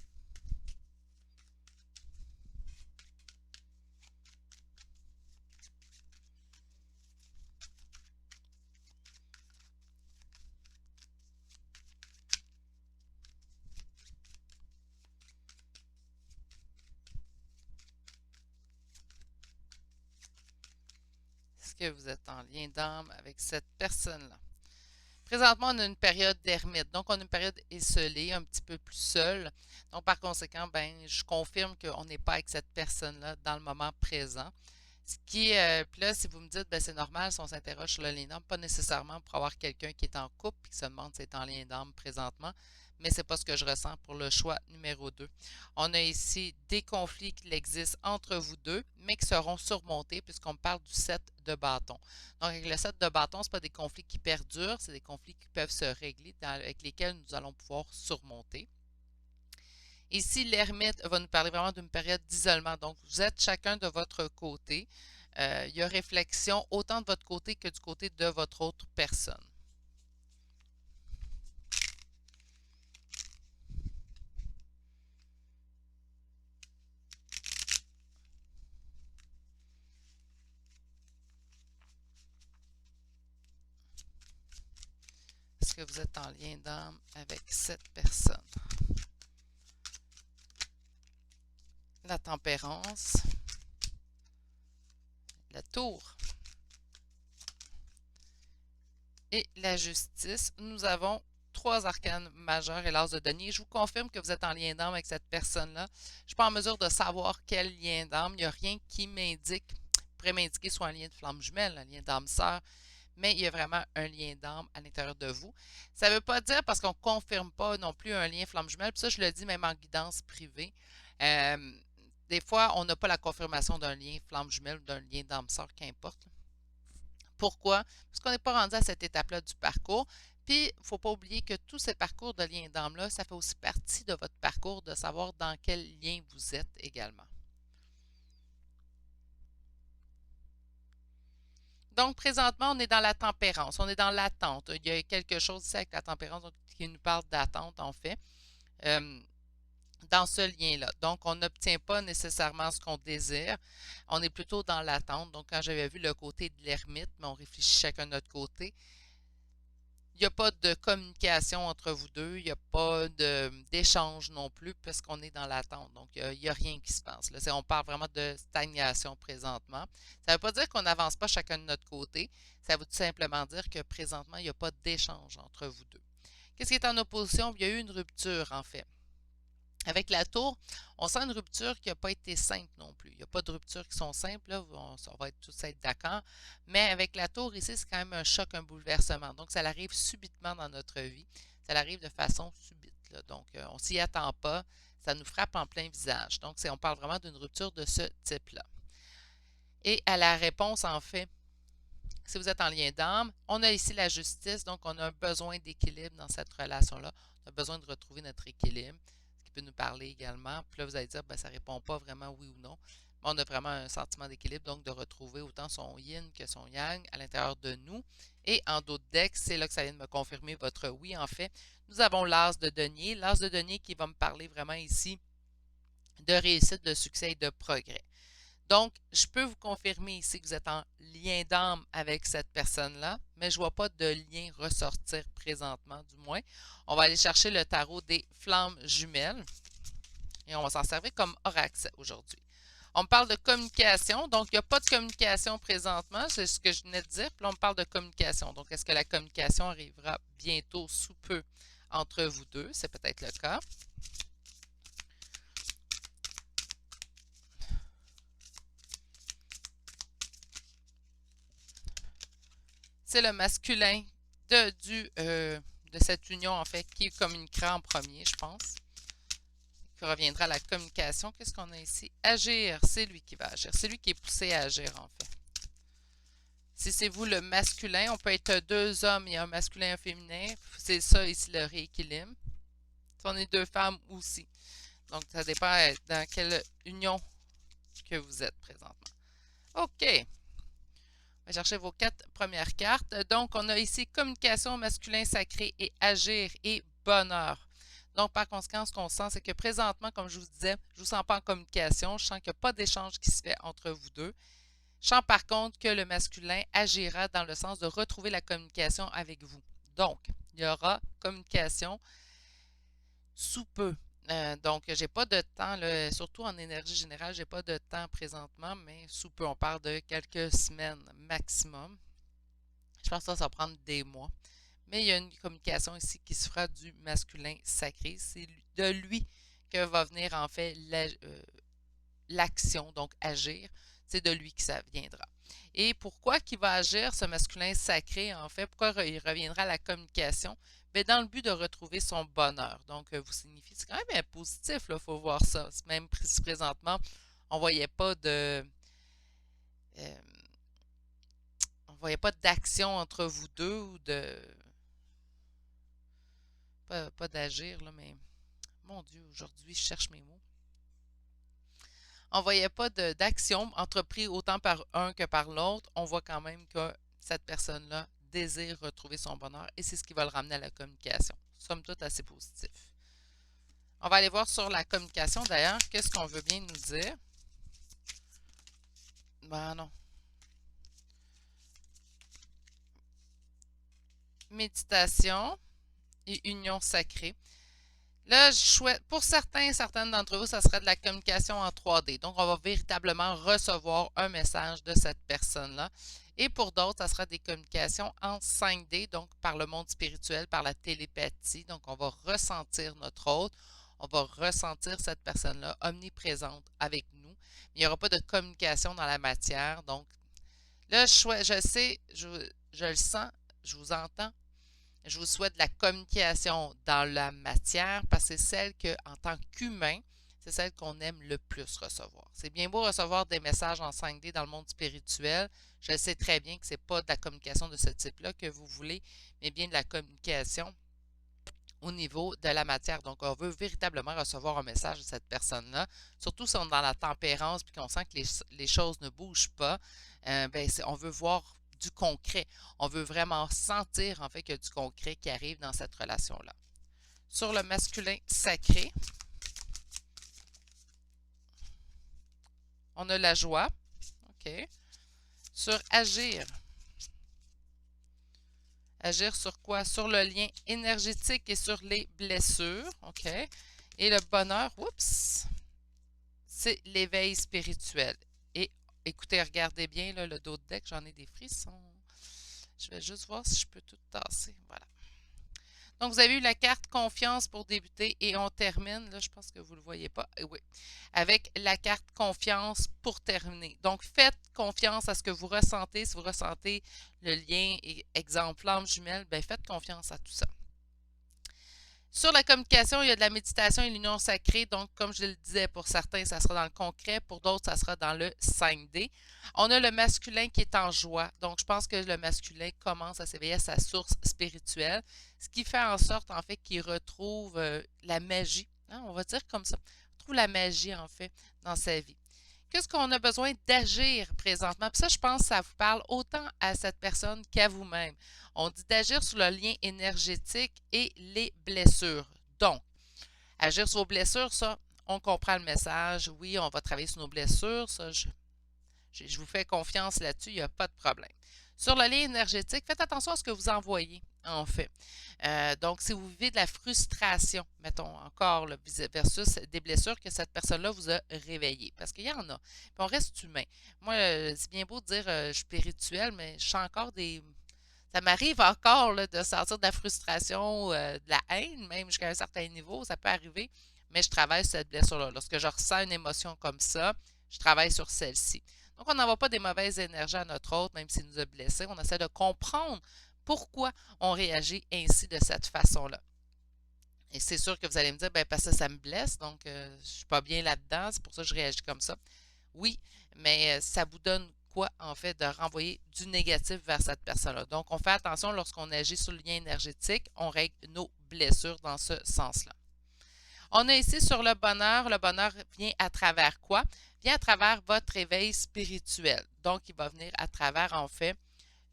Est-ce que vous êtes en lien d'âme avec cette personne-là? Présentement, on a une période d'ermite, donc on a une période isolée, un petit peu plus seule. Donc, par conséquent, ben, je confirme qu'on n'est pas avec cette personne-là dans le moment présent. Ce qui est, puis là, si vous me dites, ben, c'est normal si on s'interroge sur le lien d'âme, pas nécessairement pour avoir quelqu'un qui est en couple et qui se demande si c'est en lien d'âme présentement, mais c'est pas ce que je ressens pour le choix numéro 2. On a ici des conflits qui existent entre vous deux, mais qui seront surmontés puisqu'on parle du 7 de bâton. Donc, avec le 7 de bâton, ce pas des conflits qui perdurent, c'est des conflits qui peuvent se régler, avec lesquels nous allons pouvoir surmonter. Ici, l'ermite va nous parler vraiment d'une période d'isolement. Donc, vous êtes chacun de votre côté. Il y a réflexion autant de votre côté que du côté de votre autre personne. Est-ce que vous êtes en lien d'âme avec cette personne? La tempérance, la tour et la justice. Nous avons 3 arcanes majeures et l'as de denier. Je vous confirme que vous êtes en lien d'âme avec cette personne-là. Je ne suis pas en mesure de savoir quel lien d'âme. Il n'y a rien qui m'indique, pourrait m'indiquer soit un lien de flamme jumelle, un lien d'âme sœur, mais il y a vraiment un lien d'âme à l'intérieur de vous. Ça ne veut pas dire, parce qu'on ne confirme pas non plus un lien flamme jumelle, puis ça je le dis même en guidance privée, des fois on n'a pas la confirmation d'un lien flamme jumelle ou d'un lien d'âme sœur, qu'importe. Pourquoi? Parce qu'on n'est pas rendu à cette étape-là du parcours. Puis, il ne faut pas oublier que tous ces parcours de lien d'âme-là, ça fait aussi partie de votre parcours de savoir dans quel lien vous êtes également. Donc, présentement, on est dans la tempérance, on est dans l'attente. Il y a quelque chose ici avec la tempérance qui nous parle d'attente, en fait, euh, dans ce lien-là. Donc, on n'obtient pas nécessairement ce qu'on désire. On est plutôt dans l'attente. Donc, quand j'avais vu le côté de l'ermite, mais on réfléchit chacun de notre côté, il n'y a pas de communication entre vous deux, il n'y a pas d'échange non plus parce qu'on est dans l'attente. Donc, il n'y a rien qui se passe. Là, on parle vraiment de stagnation présentement. Ça ne veut pas dire qu'on n'avance pas chacun de notre côté. Ça veut tout simplement dire que présentement, il n'y a pas d'échange entre vous deux. Qu'est-ce qui est en opposition? Il y a eu une rupture, en fait. Avec la tour, on sent une rupture qui n'a pas été simple non plus. Il n'y a pas de ruptures qui sont simples, là, on va tous être d'accord. Mais avec la tour, ici, c'est quand même un choc, un bouleversement. Donc, ça arrive subitement dans notre vie. Ça arrive de façon subite, là. Donc, on ne s'y attend pas. Ça nous frappe en plein visage. Donc, on parle vraiment d'une rupture de ce type-là. Et à la réponse, en fait, si vous êtes en lien d'âme, on a ici la justice. Donc, on a un besoin d'équilibre dans cette relation-là. On a besoin de retrouver notre équilibre, peut nous parler également. Puis là, vous allez dire, ben, ça ne répond pas vraiment oui ou non. Mais on a vraiment un sentiment d'équilibre, donc de retrouver autant son yin que son yang à l'intérieur de nous. Et en d'autres decks, c'est là que ça vient de me confirmer votre oui. En fait, nous avons l'as de denier. L'as de denier qui va me parler vraiment ici de réussite, de succès et de progrès. Donc, je peux vous confirmer ici que vous êtes en lien d'âme avec cette personne-là, mais je ne vois pas de lien ressortir présentement, du moins. On va aller chercher le tarot des flammes jumelles et on va s'en servir comme oracle aujourd'hui. On me parle de communication, donc il n'y a pas de communication présentement, c'est ce que je venais de dire. Puis là, on me parle de communication. Donc, est-ce que la communication arrivera bientôt, sous peu, entre vous deux? C'est peut-être le cas. C'est le masculin de cette union, en fait, qui communiquera en premier, je pense. Qui reviendra à la communication. Qu'est-ce qu'on a ici? Agir, c'est lui qui va agir. C'est lui qui est poussé à agir, en fait. Si c'est vous le masculin, on peut être deux hommes et un masculin et un féminin. C'est ça ici le rééquilibre. Si on est deux femmes aussi. Donc, ça dépend dans quelle union que vous êtes présentement. OK. On va chercher vos 4 premières cartes. Donc, on a ici communication masculin sacré et agir et bonheur. Donc, par conséquent, ce qu'on sent, c'est que présentement, comme je vous disais, je ne vous sens pas en communication. Je sens qu'il n'y a pas d'échange qui se fait entre vous deux. Je sens par contre que le masculin agira dans le sens de retrouver la communication avec vous. Donc, il y aura communication sous peu. Donc, je n'ai pas de temps, là, surtout en énergie générale, je n'ai pas de temps présentement, mais sous peu, on parle de quelques semaines maximum. Je pense que ça va prendre des mois. Mais il y a une communication ici qui se fera du masculin sacré. C'est de lui que va venir en fait l'action, donc agir. C'est de lui que ça viendra. Et pourquoi qu'il va agir, ce masculin sacré, en fait? Pourquoi il reviendra à la communication? Bien, dans le but de retrouver son bonheur. Donc, vous signifie, c'est quand même positif, il faut voir ça. Même si présentement, on ne voyait pas de... on ne voyait pas d'action entre vous deux ou de... Pas d'agir, là, mais... Mon Dieu, aujourd'hui, je cherche mes mots. On ne voyait pas d'action entreprise autant par un que par l'autre. On voit quand même que cette personne-là désire retrouver son bonheur et c'est ce qui va le ramener à la communication. Somme toute assez positif. On va aller voir sur la communication d'ailleurs, qu'est-ce qu'on veut bien nous dire. Ben non. Méditation et union sacrée. Là, pour certaines d'entre vous, ça serait de la communication en 3D. Donc, on va véritablement recevoir un message de cette personne-là. Et pour d'autres, ça sera des communications en 5D, donc par le monde spirituel, par la télépathie. Donc, on va ressentir notre hôte. On va ressentir cette personne-là omniprésente avec nous. Mais il n'y aura pas de communication dans la matière. Donc, là, je sais, je le sens, je vous entends. Je vous souhaite de la communication dans la matière parce que c'est celle que, en tant qu'humain, c'est celle qu'on aime le plus recevoir. C'est bien beau recevoir des messages en 5D dans le monde spirituel. Je sais très bien que ce n'est pas de la communication de ce type-là que vous voulez, mais bien de la communication au niveau de la matière. Donc, on veut véritablement recevoir un message de cette personne-là, surtout si on est dans la tempérance puis qu'on sent que les choses ne bougent pas. On veut voir du concret. On veut vraiment sentir, en fait, qu'il y a du concret qui arrive dans cette relation-là. Sur le masculin sacré, on a la joie. OK. Sur agir. Agir sur quoi? Sur le lien énergétique et sur les blessures. OK. Et le bonheur, oups, c'est l'éveil spirituel. Et écoutez, regardez bien là, le dos de deck, j'en ai des frissons. Je vais juste voir si je peux tout tasser. Voilà. Donc, vous avez eu la carte confiance pour débuter et on termine, là, je pense que vous ne le voyez pas, oui, avec la carte confiance pour terminer. Donc, faites confiance à ce que vous ressentez. Si vous ressentez le lien, exemple, flamme jumelle, bien, faites confiance à tout ça. Sur la communication, il y a de la méditation et l'union sacrée. Donc, comme je le disais, pour certains, ça sera dans le concret. Pour d'autres, ça sera dans le 5D. On a le masculin qui est en joie. Donc, je pense que le masculin commence à s'éveiller à sa source spirituelle, ce qui fait en sorte, en fait, qu'il retrouve la magie. Hein, on va dire comme ça. Il retrouve la magie, en fait, dans sa vie. Qu'est-ce qu'on a besoin d'agir présentement? Puis ça, je pense que ça vous parle autant à cette personne qu'à vous-même. On dit d'agir sur le lien énergétique et les blessures. Donc, agir sur vos blessures, ça, on comprend le message. Oui, on va travailler sur nos blessures. Ça, je vous fais confiance là-dessus, il n'y a pas de problème. Sur le lien énergétique, faites attention à ce que vous envoyez, en fait. Donc, si vous vivez de la frustration, mettons encore, là, versus des blessures que cette personne-là vous a réveillées, parce qu'il y en a. Puis on reste humain. Moi, c'est bien beau de dire je suis spirituel, mais je sens encore des... Ça m'arrive encore là, de sortir de la frustration, de la haine, même jusqu'à un certain niveau, ça peut arriver, mais je travaille sur cette blessure-là. Lorsque je ressens une émotion comme ça, je travaille sur celle-ci. Donc, on n'envoie pas des mauvaises énergies à notre autre, même s'il nous a blessés. On essaie de comprendre pourquoi on réagit ainsi de cette façon-là. Et c'est sûr que vous allez me dire, bien, parce que ça me blesse, donc je ne suis pas bien là-dedans, c'est pour ça que je réagis comme ça. Oui, mais ça vous donne quoi, en fait, de renvoyer du négatif vers cette personne-là. Donc, on fait attention lorsqu'on agit sur le lien énergétique, on règle nos blessures dans ce sens-là. On a ici sur le bonheur vient à travers quoi? Vient à travers votre éveil spirituel. Donc, il va venir à travers, en fait,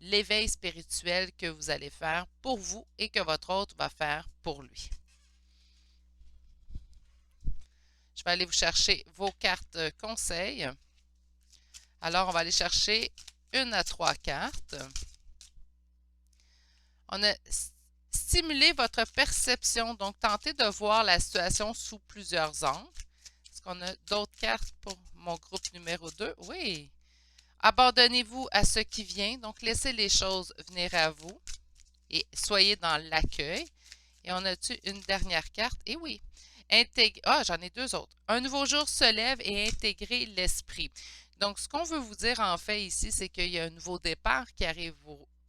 l'éveil spirituel que vous allez faire pour vous et que votre autre va faire pour lui. Je vais aller vous chercher vos cartes conseils. Alors, on va aller chercher 1 à 3 cartes. On a stimulé votre perception, donc tentez de voir la situation sous plusieurs angles. Est-ce qu'on a d'autres cartes pour mon groupe numéro 2? Oui. Abandonnez-vous à ce qui vient, donc laissez les choses venir à vous et soyez dans l'accueil. Et on a-tu une dernière carte? Et oui. J'en ai 2 autres. Un nouveau jour se lève et intégrer l'esprit. Donc, ce qu'on veut vous dire en fait ici, c'est qu'il y a un nouveau départ qui arrive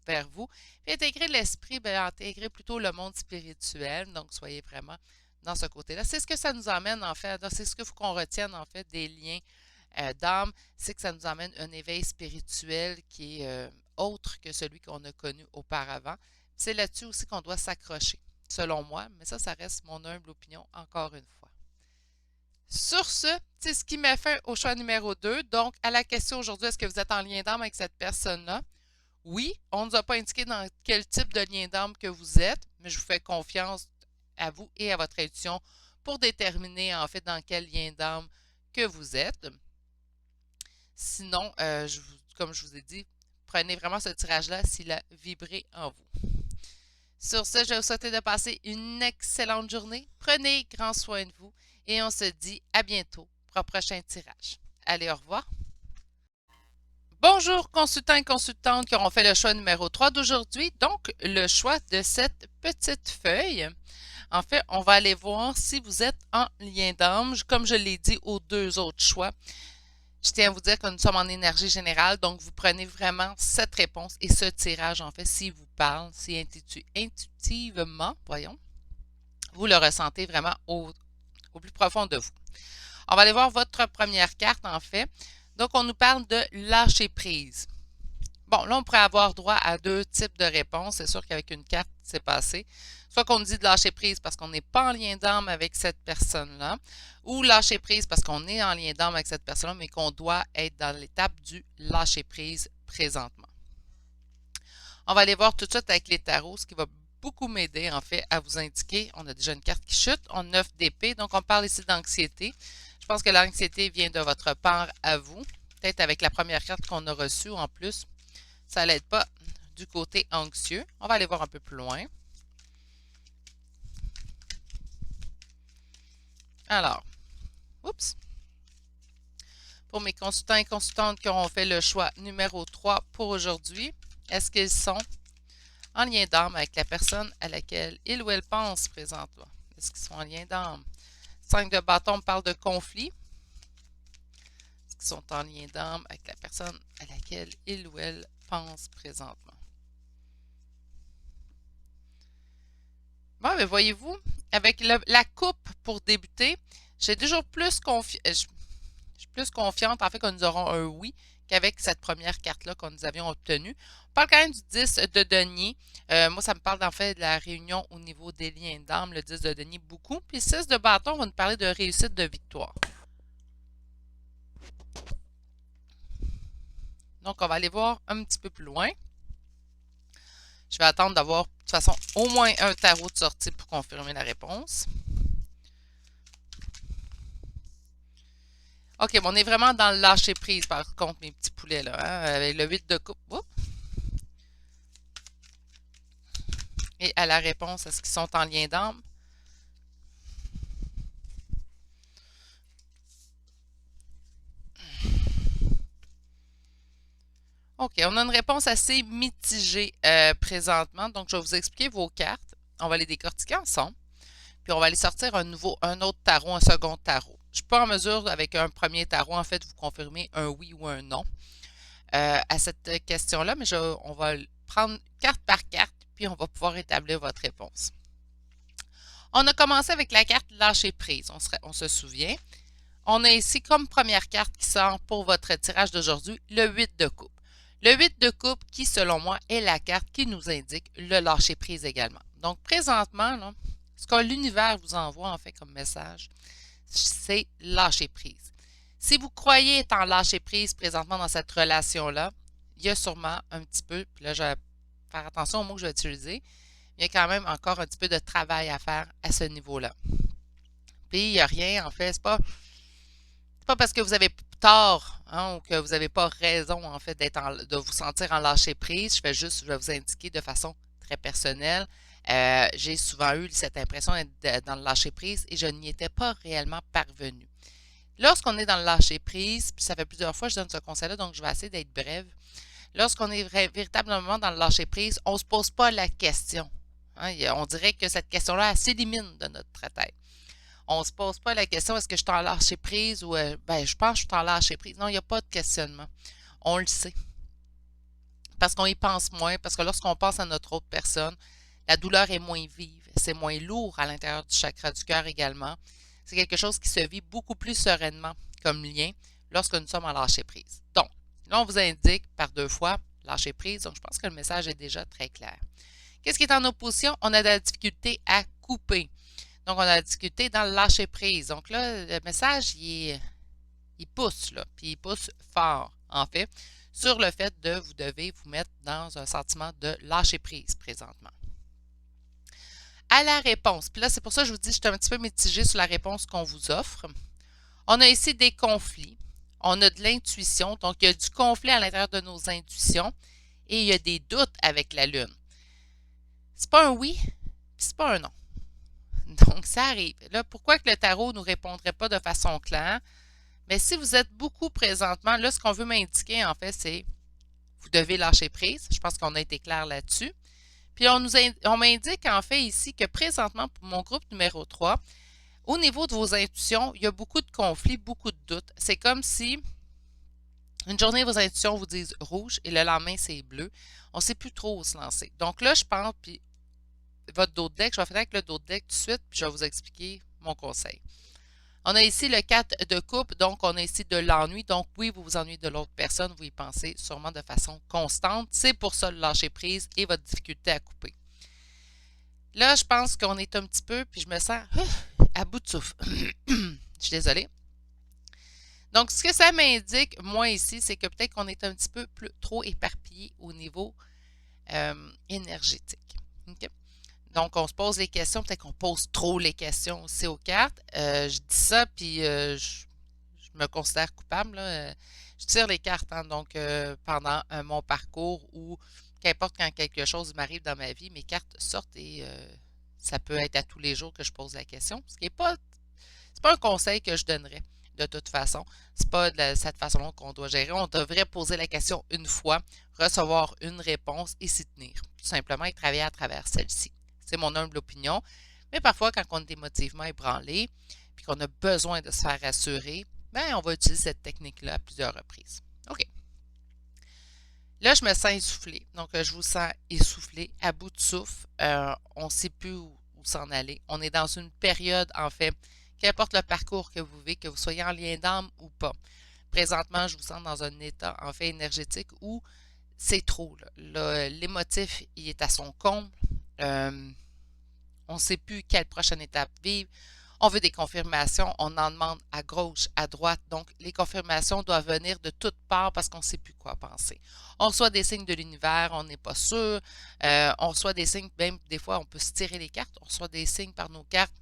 vers vous. Puis intégrer l'esprit, bien, intégrer plutôt le monde spirituel. Donc, soyez vraiment dans ce côté-là. C'est ce que ça nous emmène en fait. C'est ce qu'il faut qu'on retienne en fait des liens d'âme. C'est que ça nous emmène un éveil spirituel qui est autre que celui qu'on a connu auparavant. C'est là-dessus aussi qu'on doit s'accrocher, selon moi. Mais ça reste mon humble opinion encore une fois. Sur ce, c'est ce qui m'a fait au choix numéro 2. Donc, à la question aujourd'hui, est-ce que vous êtes en lien d'âme avec cette personne-là? Oui, on ne nous a pas indiqué dans quel type de lien d'âme que vous êtes, mais je vous fais confiance à vous et à votre intuition pour déterminer en fait dans quel lien d'âme que vous êtes. Sinon, comme je vous ai dit, prenez vraiment ce tirage-là s'il a vibré en vous. Sur ce, je vais vous souhaiter de passer une excellente journée. Prenez grand soin de vous et on se dit à bientôt pour un prochain tirage. Allez, au revoir. Bonjour consultants et consultantes qui auront fait le choix numéro 3 d'aujourd'hui, donc le choix de cette petite feuille. En fait, on va aller voir si vous êtes en lien d'âme. Comme je l'ai dit aux 2 autres choix, je tiens à vous dire que nous sommes en énergie générale, donc vous prenez vraiment cette réponse et ce tirage, en fait, s'il vous parle, si intuitivement, voyons, vous le ressentez vraiment au plus profond de vous. On va aller voir votre première carte, en fait. Donc, on nous parle de lâcher prise. Bon, là, on pourrait avoir droit à deux types de réponses. C'est sûr qu'avec une carte, c'est passé. Soit qu'on dit de lâcher prise parce qu'on n'est pas en lien d'âme avec cette personne-là, ou lâcher prise parce qu'on est en lien d'âme avec cette personne-là, mais qu'on doit être dans l'étape du lâcher prise présentement. On va aller voir tout de suite avec les tarots, ce qui va beaucoup m'aider, en fait, à vous indiquer. On a déjà une carte qui chute, on a 9 d'épée, donc on parle ici d'anxiété. Je pense que l'anxiété vient de votre part à vous, peut-être avec la première carte qu'on a reçue en plus. Ça l'aide pas du côté anxieux. On va aller voir un peu plus loin. Alors, oups. Pour mes consultants et consultantes qui auront fait le choix numéro 3 pour aujourd'hui, est-ce qu'ils sont en lien d'âme avec la personne à laquelle il ou elle pense présentement? Est-ce qu'ils sont en lien d'âme? 5 de bâton me parle de conflit. Est-ce qu'ils sont en lien d'âme avec la personne à laquelle il ou elle pense présentement? Bon, mais voyez-vous, avec la coupe pour débuter, j'ai toujours plus je suis plus confiante en fait que nous aurons un oui qu'avec cette première carte-là que nous avions obtenue. On parle quand même du 10 de denier. Moi, ça me parle en fait de la réunion au niveau des liens d'âme, le 10 de denier beaucoup. Puis 6 de bâton va nous parler de réussite de victoire. Donc, on va aller voir un petit peu plus loin. Je vais attendre d'avoir, de toute façon, au moins un tarot de sortie pour confirmer la réponse. OK, bon, on est vraiment dans le lâcher-prise, par contre, mes petits poulets, là, hein, avec le 8 de coupe. Oups. Et à la réponse, est-ce qu'ils sont en lien d'âme? OK, on a une réponse assez mitigée présentement. Donc, je vais vous expliquer vos cartes. On va les décortiquer ensemble. Puis, on va aller sortir un autre tarot, un second tarot. Je ne suis pas en mesure, avec un premier tarot, en fait, vous confirmer un oui ou un non à cette question-là, mais on va prendre carte par carte, puis on va pouvoir établir votre réponse. On a commencé avec la carte lâcher prise, on se souvient. On a ici comme première carte qui sort pour votre tirage d'aujourd'hui, le 8 de coupe. Le 8 de coupe qui, selon moi, est la carte qui nous indique le lâcher prise également. Donc, présentement, là, ce que l'univers vous envoie en fait comme message, c'est lâcher prise. Si vous croyez être en lâcher prise présentement dans cette relation-là, il y a sûrement un petit peu, puis là, je vais faire attention aux mots que je vais utiliser, il y a quand même encore un petit peu de travail à faire à ce niveau-là. Puis, il n'y a rien, en fait, c'est pas parce que vous avez tort hein, ou que vous n'avez pas raison, en fait, de vous sentir en lâcher prise. Je vais vous indiquer de façon très personnelle. J'ai souvent eu cette impression d'être dans le lâcher prise et je n'y étais pas réellement parvenue. Lorsqu'on est dans le lâcher prise, puis ça fait plusieurs fois que je donne ce conseil-là, donc je vais essayer d'être brève. Lorsqu'on est véritablement dans le lâcher prise, on ne se pose pas la question. Hein, on dirait que cette question-là s'élimine de notre tête. On ne se pose pas la question est-ce que je suis en lâcher prise ou je pense que je suis en lâcher prise. Non, il n'y a pas de questionnement. On le sait. Parce qu'on y pense moins, parce que lorsqu'on pense à notre autre personne, la douleur est moins vive, c'est moins lourd à l'intérieur du chakra du cœur également. C'est quelque chose qui se vit beaucoup plus sereinement comme lien lorsque nous sommes en lâcher prise. Donc, là, on vous indique par 2 fois lâcher prise, donc je pense que le message est déjà très clair. Qu'est-ce qui est en opposition? On a de la difficulté à couper. Donc, on a la difficulté dans le lâcher prise. Donc là, le message, il pousse, là, puis il pousse fort, en fait, sur le fait de vous devez vous mettre dans un sentiment de lâcher prise présentement. À la réponse, puis là, c'est pour ça que je vous dis, je suis un petit peu mitigée sur la réponse qu'on vous offre. On a ici des conflits. On a de l'intuition. Donc, il y a du conflit à l'intérieur de nos intuitions et il y a des doutes avec la Lune. C'est pas un oui, puis c'est pas un non. Donc, ça arrive. Là, pourquoi que le tarot ne nous répondrait pas de façon claire? Mais si vous êtes beaucoup présentement, là, ce qu'on veut m'indiquer, en fait, c'est vous devez lâcher prise. Je pense qu'on a été clair là-dessus. Puis, on m'indique, en fait, ici que présentement, pour mon groupe numéro 3, au niveau de vos intuitions, il y a beaucoup de conflits, beaucoup de doutes. C'est comme si une journée, vos intuitions vous disent rouge et le lendemain, c'est bleu. On ne sait plus trop où se lancer. Donc là, je pense, puis votre dos de deck, je vais finir avec le dos de deck tout de suite, puis je vais vous expliquer mon conseil. On a ici le 4 de coupe, donc on a ici de l'ennui. Donc oui, vous vous ennuyez de l'autre personne, vous y pensez sûrement de façon constante. C'est pour ça le lâcher prise et votre difficulté à couper. Là, je pense qu'on est un petit peu, puis je me sens à bout de souffle. Je suis désolée. Donc, ce que ça m'indique, moi ici, c'est que peut-être qu'on est un petit peu trop éparpillé au niveau énergétique. Okay? Donc, on se pose les questions, peut-être qu'on pose trop les questions aussi aux cartes. Je dis ça, puis je me considère coupable. Là. Je tire les cartes, hein, donc pendant mon parcours ou qu'importe quand quelque chose m'arrive dans ma vie, mes cartes sortent et ça peut être à tous les jours que je pose la question. Ce qui n'est pas, c'est pas un conseil que je donnerais de toute façon. C'est pas de cette façon-là qu'on doit gérer. On devrait poser la question une fois, recevoir une réponse et s'y tenir. Tout simplement et travailler à travers celle-ci. C'est mon humble opinion. Mais parfois, quand on est émotivement ébranlé, puis qu'on a besoin de se faire rassurer, ben, on va utiliser cette technique-là à plusieurs reprises. OK. Là, je me sens essoufflée. Donc, je vous sens essoufflé, à bout de souffle. On ne sait plus où s'en aller. On est dans une période, en fait, qu'importe le parcours que vous vivez, que vous soyez en lien d'âme ou pas. Présentement, je vous sens dans un état, en fait, énergétique où c'est trop. L'émotif, il est à son comble. On ne sait plus quelle prochaine étape vivre. On veut des confirmations, on en demande à gauche, à droite. Donc, les confirmations doivent venir de toutes parts parce qu'on ne sait plus quoi penser. On reçoit des signes de l'univers, on n'est pas sûr. On reçoit des signes, même des fois, on peut se tirer les cartes. On reçoit des signes par nos cartes.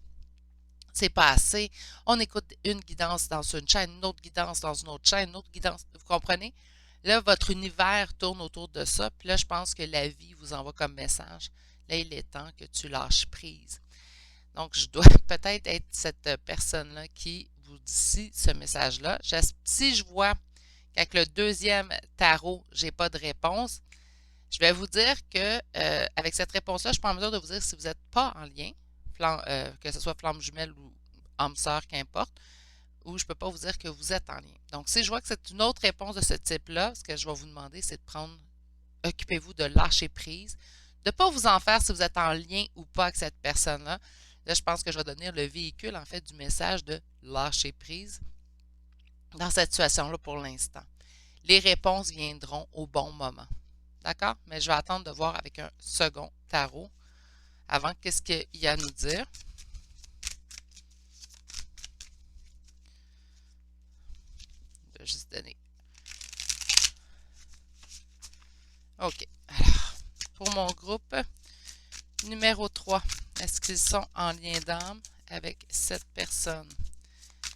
C'est pas assez. On écoute une guidance dans une chaîne, une autre guidance dans une autre chaîne, une autre guidance. Vous comprenez? Là, votre univers tourne autour de ça. Puis là, je pense que la vie vous envoie comme message. Là, il est temps que tu lâches prise. Donc, je dois peut-être être cette personne-là qui vous dit ce message-là. Si je vois qu'avec le deuxième tarot, je n'ai pas de réponse, je vais vous dire que avec cette réponse-là, je suis pas en mesure de vous dire si vous n'êtes pas en lien, que ce soit flamme jumelle ou âme sœur, qu'importe, ou je ne peux pas vous dire que vous êtes en lien. Donc, si je vois que c'est une autre réponse de ce type-là, ce que je vais vous demander, c'est de prendre, occupez-vous de lâcher prise, de ne pas vous en faire si vous êtes en lien ou pas avec cette personne-là. Là, je pense que je vais donner le véhicule, en fait, du message de lâcher prise dans cette situation-là pour l'instant. Les réponses viendront au bon moment. D'accord? Mais je vais attendre de voir avec un second tarot avant qu'est-ce qu'il y a à nous dire. Je vais juste donner. OK. Alors, pour mon groupe, numéro 3, est-ce qu'ils sont en lien d'âme avec cette personne?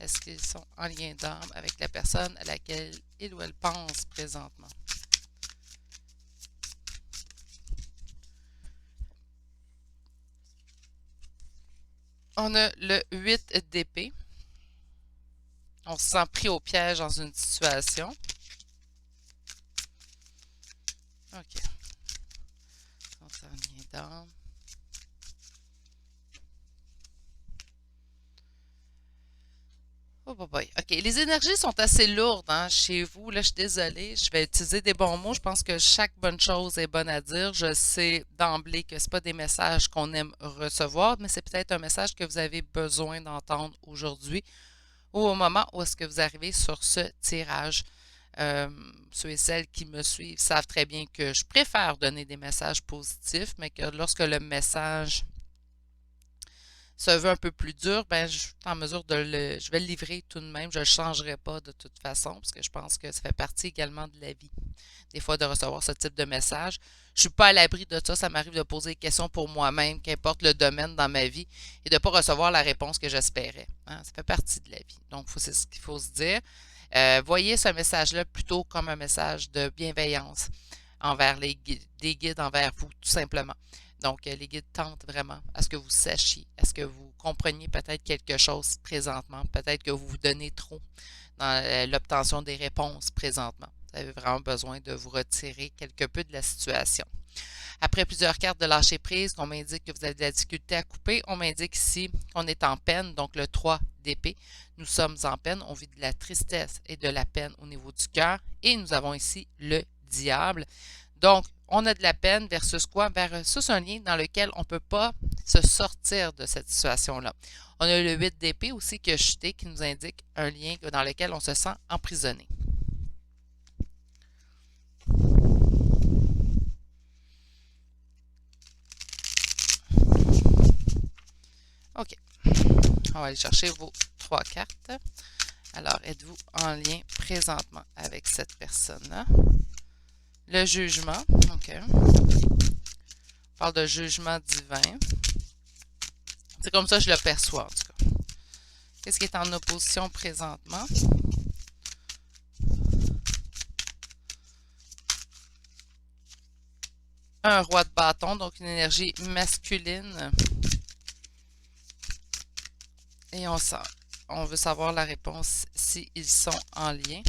Est-ce qu'ils sont en lien d'âme avec la personne à laquelle il ou elle pense présentement? On a le 8 d'épée. On se sent pris au piège dans une situation. OK. On est en lien d'âme. Oh boy. OK. Les énergies sont assez lourdes hein, chez vous. Là, je suis désolée. Je vais utiliser des bons mots. Je pense que chaque bonne chose est bonne à dire. Je sais d'emblée que ce pas des messages qu'on aime recevoir, mais c'est peut-être un message que vous avez besoin d'entendre aujourd'hui ou au moment où est-ce que vous arrivez sur ce tirage. Ceux et celles qui me suivent savent très bien que je préfère donner des messages positifs, mais que lorsque le message se veut un peu plus dur, ben, je suis en mesure je vais le livrer tout de même. Je ne le changerai pas de toute façon, parce que je pense que ça fait partie également de la vie. Des fois, de recevoir ce type de message. Je ne suis pas à l'abri de ça. Ça m'arrive de poser des questions pour moi-même, qu'importe le domaine dans ma vie, et de ne pas recevoir la réponse que j'espérais. Hein? Ça fait partie de la vie. Donc, c'est ce qu'il faut se dire. Voyez ce message-là plutôt comme un message de bienveillance envers des guides envers vous, tout simplement. Donc, les guides tentent vraiment à ce que vous sachiez, à ce que vous compreniez peut-être quelque chose présentement, peut-être que vous vous donnez trop dans l'obtention des réponses présentement. Vous avez vraiment besoin de vous retirer quelque peu de la situation. Après plusieurs cartes de lâcher prise, qu'on m'indique que vous avez de la difficulté à couper, on m'indique ici qu'on est en peine, donc le 3 d'épée. Nous sommes en peine, on vit de la tristesse et de la peine au niveau du cœur. Et nous avons ici le diable. Donc, on a de la peine versus quoi? Versus un lien dans lequel on ne peut pas se sortir de cette situation-là. On a le 8 d'épée aussi qui a chuté, qui nous indique un lien dans lequel on se sent emprisonné. OK. On va aller chercher vos 3 cartes. Alors, êtes-vous en lien présentement avec cette personne-là? Le jugement. OK. On parle de jugement divin. C'est comme ça que je le perçois, en tout cas. Qu'est-ce qui est en opposition présentement? Un roi de bâton, donc une énergie masculine. Et on veut savoir la réponse s'ils sont en lien.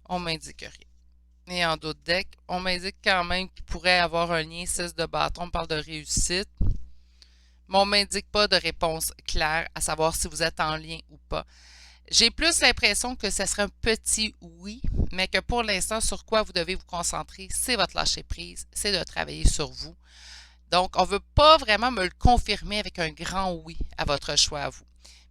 On m'indique rien. Et en d'autres decks, on m'indique quand même qu'il pourrait avoir un lien 6 de bâton. On parle de réussite. Mais on ne m'indique pas de réponse claire à savoir si vous êtes en lien ou pas. J'ai plus l'impression que ce serait un petit oui, mais que pour l'instant, sur quoi vous devez vous concentrer, c'est votre lâcher-prise, c'est de travailler sur vous. Donc, on ne veut pas vraiment me le confirmer avec un grand oui à votre choix à vous.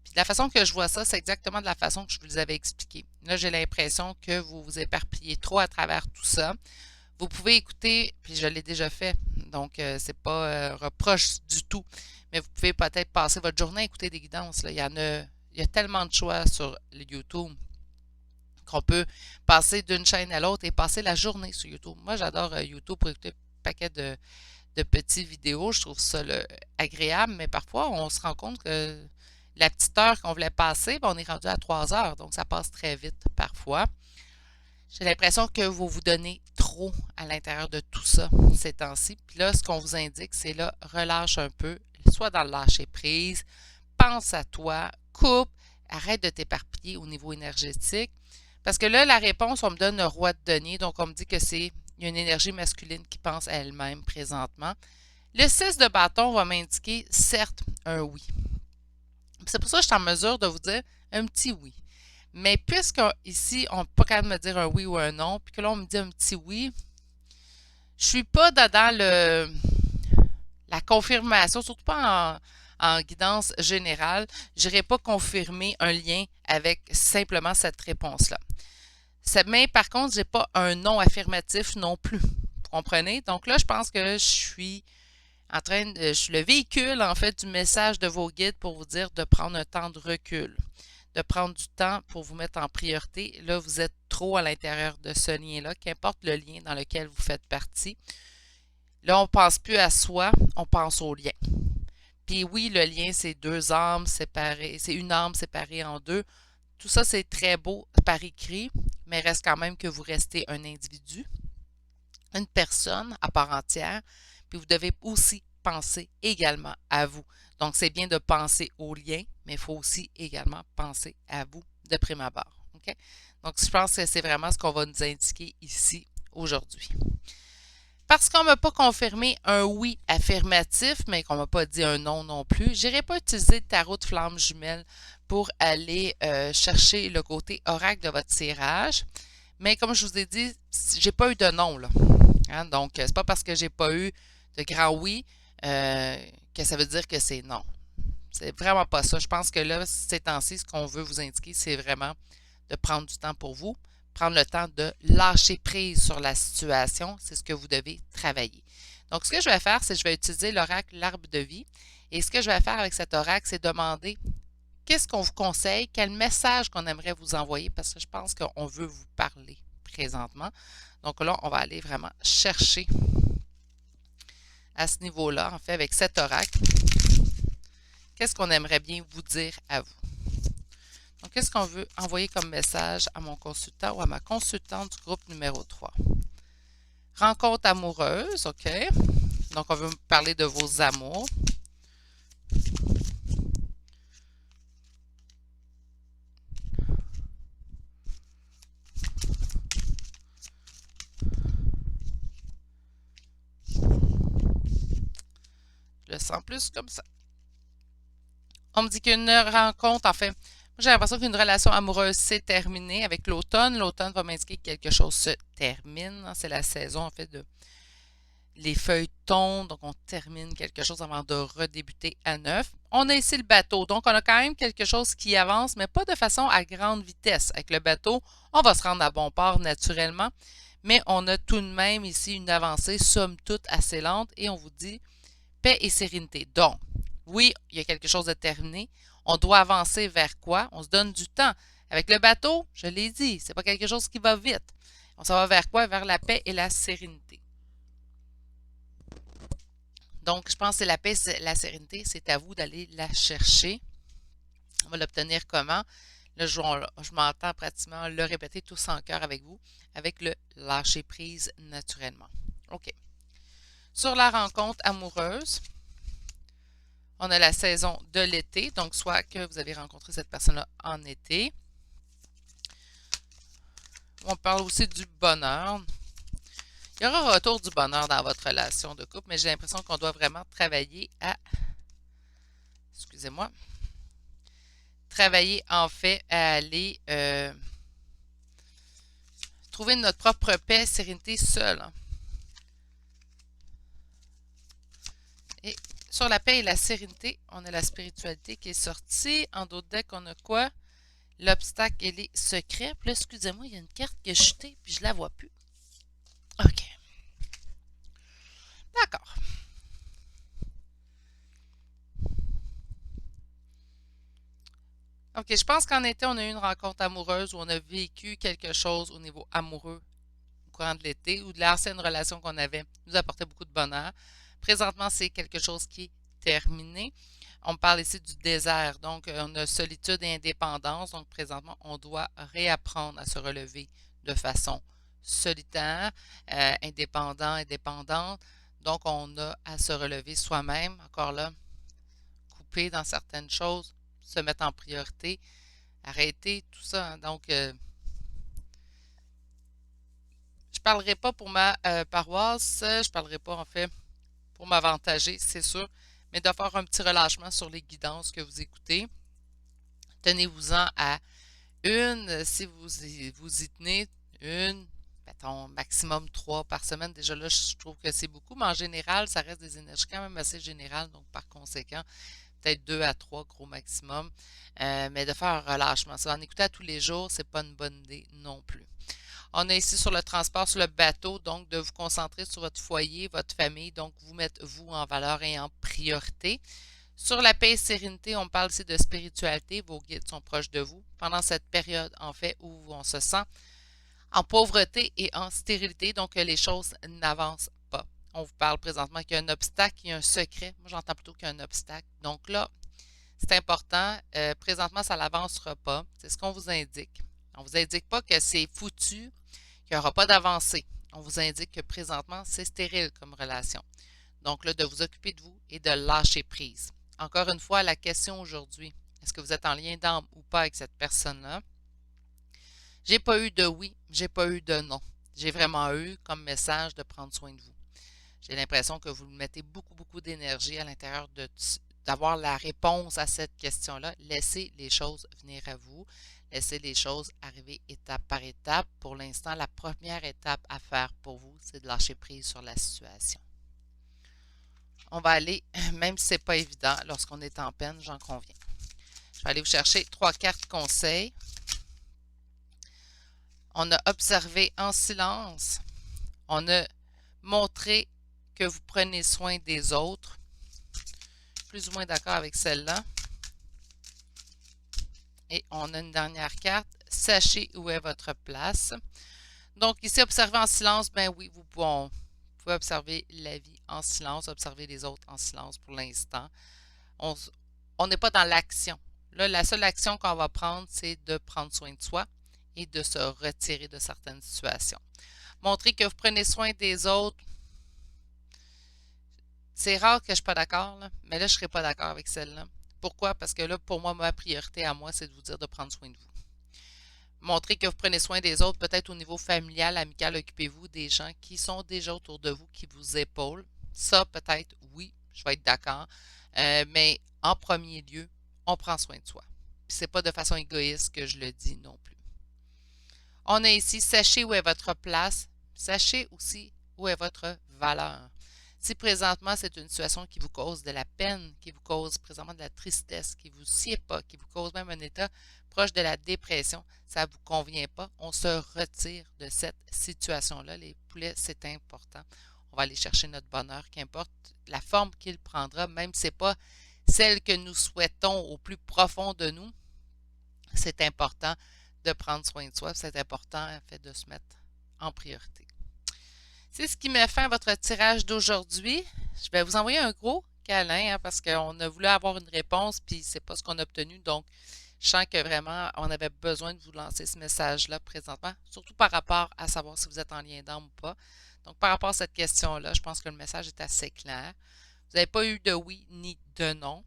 Puis de la façon que je vois ça, c'est exactement de la façon que je vous avais expliqué. Là, j'ai l'impression que vous vous éparpillez trop à travers tout ça. Vous pouvez écouter, puis je l'ai déjà fait, donc c'est pas reproche du tout, mais vous pouvez peut-être passer votre journée à écouter des guidances. Là. Il y a tellement de choix sur le YouTube qu'on peut passer d'une chaîne à l'autre et passer la journée sur YouTube. Moi, j'adore YouTube pour écouter un paquet de petites vidéos. Je trouve ça agréable, mais parfois, on se rend compte que la petite heure qu'on voulait passer, on est rendu à 3 heures, donc ça passe très vite parfois. J'ai l'impression que vous vous donnez trop à l'intérieur de tout ça ces temps-ci. Puis là, ce qu'on vous indique, c'est là, relâche un peu, soit dans le lâcher-prise, pense à toi, coupe, arrête de t'éparpiller au niveau énergétique. Parce que là, la réponse, on me donne le roi de denier, donc on me dit que il y a une énergie masculine qui pense à elle-même présentement. Le 6 de bâton va m'indiquer, certes, un oui. C'est pour ça que je suis en mesure de vous dire un petit oui. Mais puisqu'ici, on ne peut pas quand même me dire un oui ou un non, puis que là, on me dit un petit oui, je ne suis pas dans la confirmation, surtout pas en guidance générale. Je n'irai pas confirmer un lien avec simplement cette réponse-là. Mais par contre, je n'ai pas un non affirmatif non plus. Vous comprenez? Donc là, je pense que je suis le véhicule, en fait, du message de vos guides pour vous dire de prendre un temps de recul, de prendre du temps pour vous mettre en priorité. Là, vous êtes trop à l'intérieur de ce lien-là, qu'importe le lien dans lequel vous faites partie. Là, on ne pense plus à soi, on pense au lien. Puis oui, le lien, c'est deux âmes séparées, c'est une âme séparée en deux. Tout ça, c'est très beau par écrit, mais reste quand même que vous restez un individu, une personne à part entière, puis vous devez aussi penser également à vous. Donc, c'est bien de penser au lien, mais il faut aussi également penser à vous de prime abord. Okay? Donc, je pense que c'est vraiment ce qu'on va nous indiquer ici aujourd'hui. Parce qu'on ne m'a pas confirmé un oui affirmatif, mais qu'on ne m'a pas dit un non non plus, je n'irai pas utiliser le tarot de flamme jumelle pour aller chercher le côté oracle de votre tirage. Mais comme je vous ai dit, j'ai pas eu de non, là. Hein? Donc, c'est pas parce que j'ai pas eu de grand oui que ça veut dire que c'est non. C'est vraiment pas ça. Je pense que là, ces temps-ci, ce qu'on veut vous indiquer, c'est vraiment de prendre du temps pour vous, prendre le temps de lâcher prise sur la situation. C'est ce que vous devez travailler. Donc, ce que je vais faire, c'est que je vais utiliser l'oracle l'arbre de vie. Et ce que je vais faire avec cet oracle, c'est demander qu'est-ce qu'on vous conseille, quel message qu'on aimerait vous envoyer, parce que je pense qu'on veut vous parler présentement. Donc là, on va aller vraiment chercher à ce niveau-là, en fait, avec cet oracle. Qu'est-ce qu'on aimerait bien vous dire à vous? Donc, qu'est-ce qu'on veut envoyer comme message à mon consultant ou à ma consultante du groupe numéro 3? Rencontre amoureuse, OK. Donc, on veut parler de vos amours. Je le sens plus comme ça. On me dit qu'une rencontre, enfin, j'ai l'impression qu'une relation amoureuse s'est terminée avec l'automne. L'automne va m'indiquer que quelque chose se termine. C'est la saison, en fait, les feuilles tombent, donc on termine quelque chose avant de redébuter à neuf. On a ici le bateau, donc on a quand même quelque chose qui avance, mais pas de façon à grande vitesse. Avec le bateau, on va se rendre à bon port naturellement, mais on a tout de même ici une avancée, somme toute, assez lente, et on vous dit paix et sérénité. Donc, oui, il y a quelque chose de terminé. On doit avancer vers quoi? On se donne du temps. Avec le bateau, je l'ai dit, c'est pas quelque chose qui va vite. On s'en va vers quoi? Vers la paix et la sérénité. Donc, je pense que c'est la paix, la sérénité, c'est à vous d'aller la chercher. On va l'obtenir comment? Là, je m'entends pratiquement le répéter tous en cœur avec vous, avec le lâcher prise naturellement. OK. Sur la rencontre amoureuse, on a la saison de l'été, donc soit que vous avez rencontré cette personne-là en été. On parle aussi du bonheur. Il y aura un retour du bonheur dans votre relation de couple, mais j'ai l'impression qu'on doit vraiment travailler à... Excusez-moi. Travailler en fait à aller trouver notre propre paix, sérénité seule. Et sur la paix et la sérénité, on a la spiritualité qui est sortie. En d'autres decks, on a quoi? L'obstacle et les secrets. Puis là, excusez-moi, il y a une carte qui est jetée, puis je la vois plus. OK. D'accord. OK, je pense qu'en été, on a eu une rencontre amoureuse où on a vécu quelque chose au niveau amoureux au courant de l'été ou de l'ancienne relation qu'on avait nous apportait beaucoup de bonheur. Présentement, c'est quelque chose qui est terminé. On parle ici du désert, donc on a solitude et indépendance. Donc présentement, on doit réapprendre à se relever de façon solitaire, indépendante. Donc on a à se relever soi-même. Encore là, couper dans certaines choses, se mettre en priorité, arrêter tout ça. Hein. Donc, je ne parlerai pas pour ma paroisse, je ne parlerai pas en fait pour m'avantager, c'est sûr, mais de faire un petit relâchement sur les guidances que vous écoutez. Tenez-vous-en à une, si vous y tenez, une, mettons, maximum 3 par semaine. Déjà là, je trouve que c'est beaucoup, mais en général, ça reste des énergies quand même assez générales, donc par conséquent, peut-être 2 à 3 gros maximum. Mais de faire un relâchement, ça en écouter à tous les jours, c'est pas une bonne idée non plus. On est ici sur le transport, sur le bateau, donc de vous concentrer sur votre foyer, votre famille, donc vous mettre vous en valeur et en priorité. Sur la paix et sérénité, on parle ici de spiritualité, vos guides sont proches de vous. Pendant cette période, en fait, où on se sent en pauvreté et en stérilité, donc les choses n'avancent pas. On vous parle présentement qu'il y a un obstacle, il y a un secret. Moi, j'entends plutôt qu'il y a un obstacle. Donc là, c'est important. Présentement, ça n'avancera pas. C'est ce qu'on vous indique. On ne vous indique pas que c'est foutu, qu'il n'y aura pas d'avancée. On vous indique que présentement, c'est stérile comme relation. Donc là, de vous occuper de vous et de lâcher prise. Encore une fois, la question aujourd'hui, est-ce que vous êtes en lien d'âme ou pas avec cette personne-là? J'ai pas eu de oui, j'ai pas eu de non. J'ai vraiment eu comme message de prendre soin de vous. J'ai l'impression que vous mettez beaucoup, beaucoup d'énergie à l'intérieur d'avoir la réponse à cette question-là. Laissez les choses venir à vous. Laissez les choses arriver étape par étape. Pour l'instant, la première étape à faire pour vous, c'est de lâcher prise sur la situation. On va aller, même si ce n'est pas évident, lorsqu'on est en peine, j'en conviens. Je vais aller vous chercher 3 cartes conseils. On a observé en silence. On a montré que vous prenez soin des autres. Plus ou moins d'accord avec celle-là. Et on a une dernière carte. Sachez où est votre place. Donc ici, observer en silence, ben oui, vous pouvez observer la vie en silence, observer les autres en silence pour l'instant. On n'est pas dans l'action. Là, la seule action qu'on va prendre, c'est de prendre soin de soi et de se retirer de certaines situations. Montrer que vous prenez soin des autres. C'est rare que je ne suis pas d'accord, mais là, je ne serai pas d'accord avec celle-là. Pourquoi? Parce que là, pour moi, ma priorité à moi, c'est de vous dire de prendre soin de vous. Montrer que vous prenez soin des autres, peut-être au niveau familial, amical, occupez-vous des gens qui sont déjà autour de vous, qui vous épaulent. Ça, peut-être, oui, je vais être d'accord. Mais en premier lieu, on prend soin de soi. Puis c'est pas de façon égoïste que je le dis non plus. On a ici, sachez où est votre place. Sachez aussi où est votre valeur. Si présentement c'est une situation qui vous cause de la peine, qui vous cause présentement de la tristesse, qui vous sied pas, qui vous cause même un état proche de la dépression, ça ne vous convient pas, on se retire de cette situation-là. Les poulets, c'est important. On va aller chercher notre bonheur, qu'importe la forme qu'il prendra, même si ce n'est pas celle que nous souhaitons au plus profond de nous. C'est important de prendre soin de soi, c'est important en fait de se mettre en priorité. C'est ce qui met fin à votre tirage d'aujourd'hui. Je vais vous envoyer un gros câlin parce qu'on a voulu avoir une réponse puis c'est pas ce qu'on a obtenu. Donc, je sens que vraiment on avait besoin de vous lancer ce message-là présentement, surtout par rapport à savoir si vous êtes en lien d'âme ou pas. Donc, par rapport à cette question-là, je pense que le message est assez clair. Vous n'avez pas eu de oui ni de non.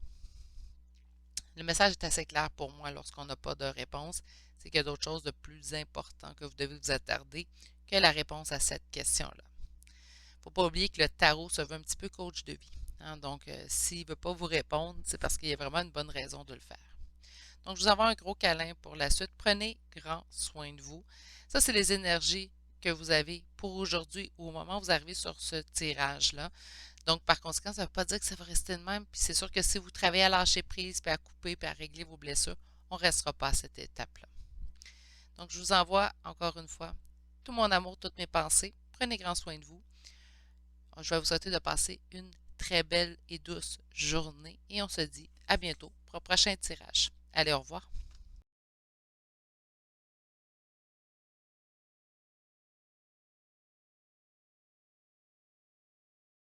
Le message est assez clair pour moi lorsqu'on n'a pas de réponse. C'est qu'il y a d'autres choses de plus importantes que vous devez vous attarder que la réponse à cette question-là. Il ne faut pas oublier que le tarot se veut un petit peu coach de vie. Donc, s'il ne veut pas vous répondre, c'est parce qu'il y a vraiment une bonne raison de le faire. Donc, je vous envoie un gros câlin pour la suite. Prenez grand soin de vous. Ça, c'est les énergies que vous avez pour aujourd'hui au moment où vous arrivez sur ce tirage-là. Donc, par conséquent, ça ne veut pas dire que ça va rester de même. Puis c'est sûr que si vous travaillez à lâcher prise, puis à couper, puis à régler vos blessures, on ne restera pas à cette étape-là. Donc, je vous envoie encore une fois tout mon amour, toutes mes pensées. Prenez grand soin de vous. Je vais vous souhaiter de passer une très belle et douce journée et on se dit à bientôt pour un prochain tirage. Allez, au revoir.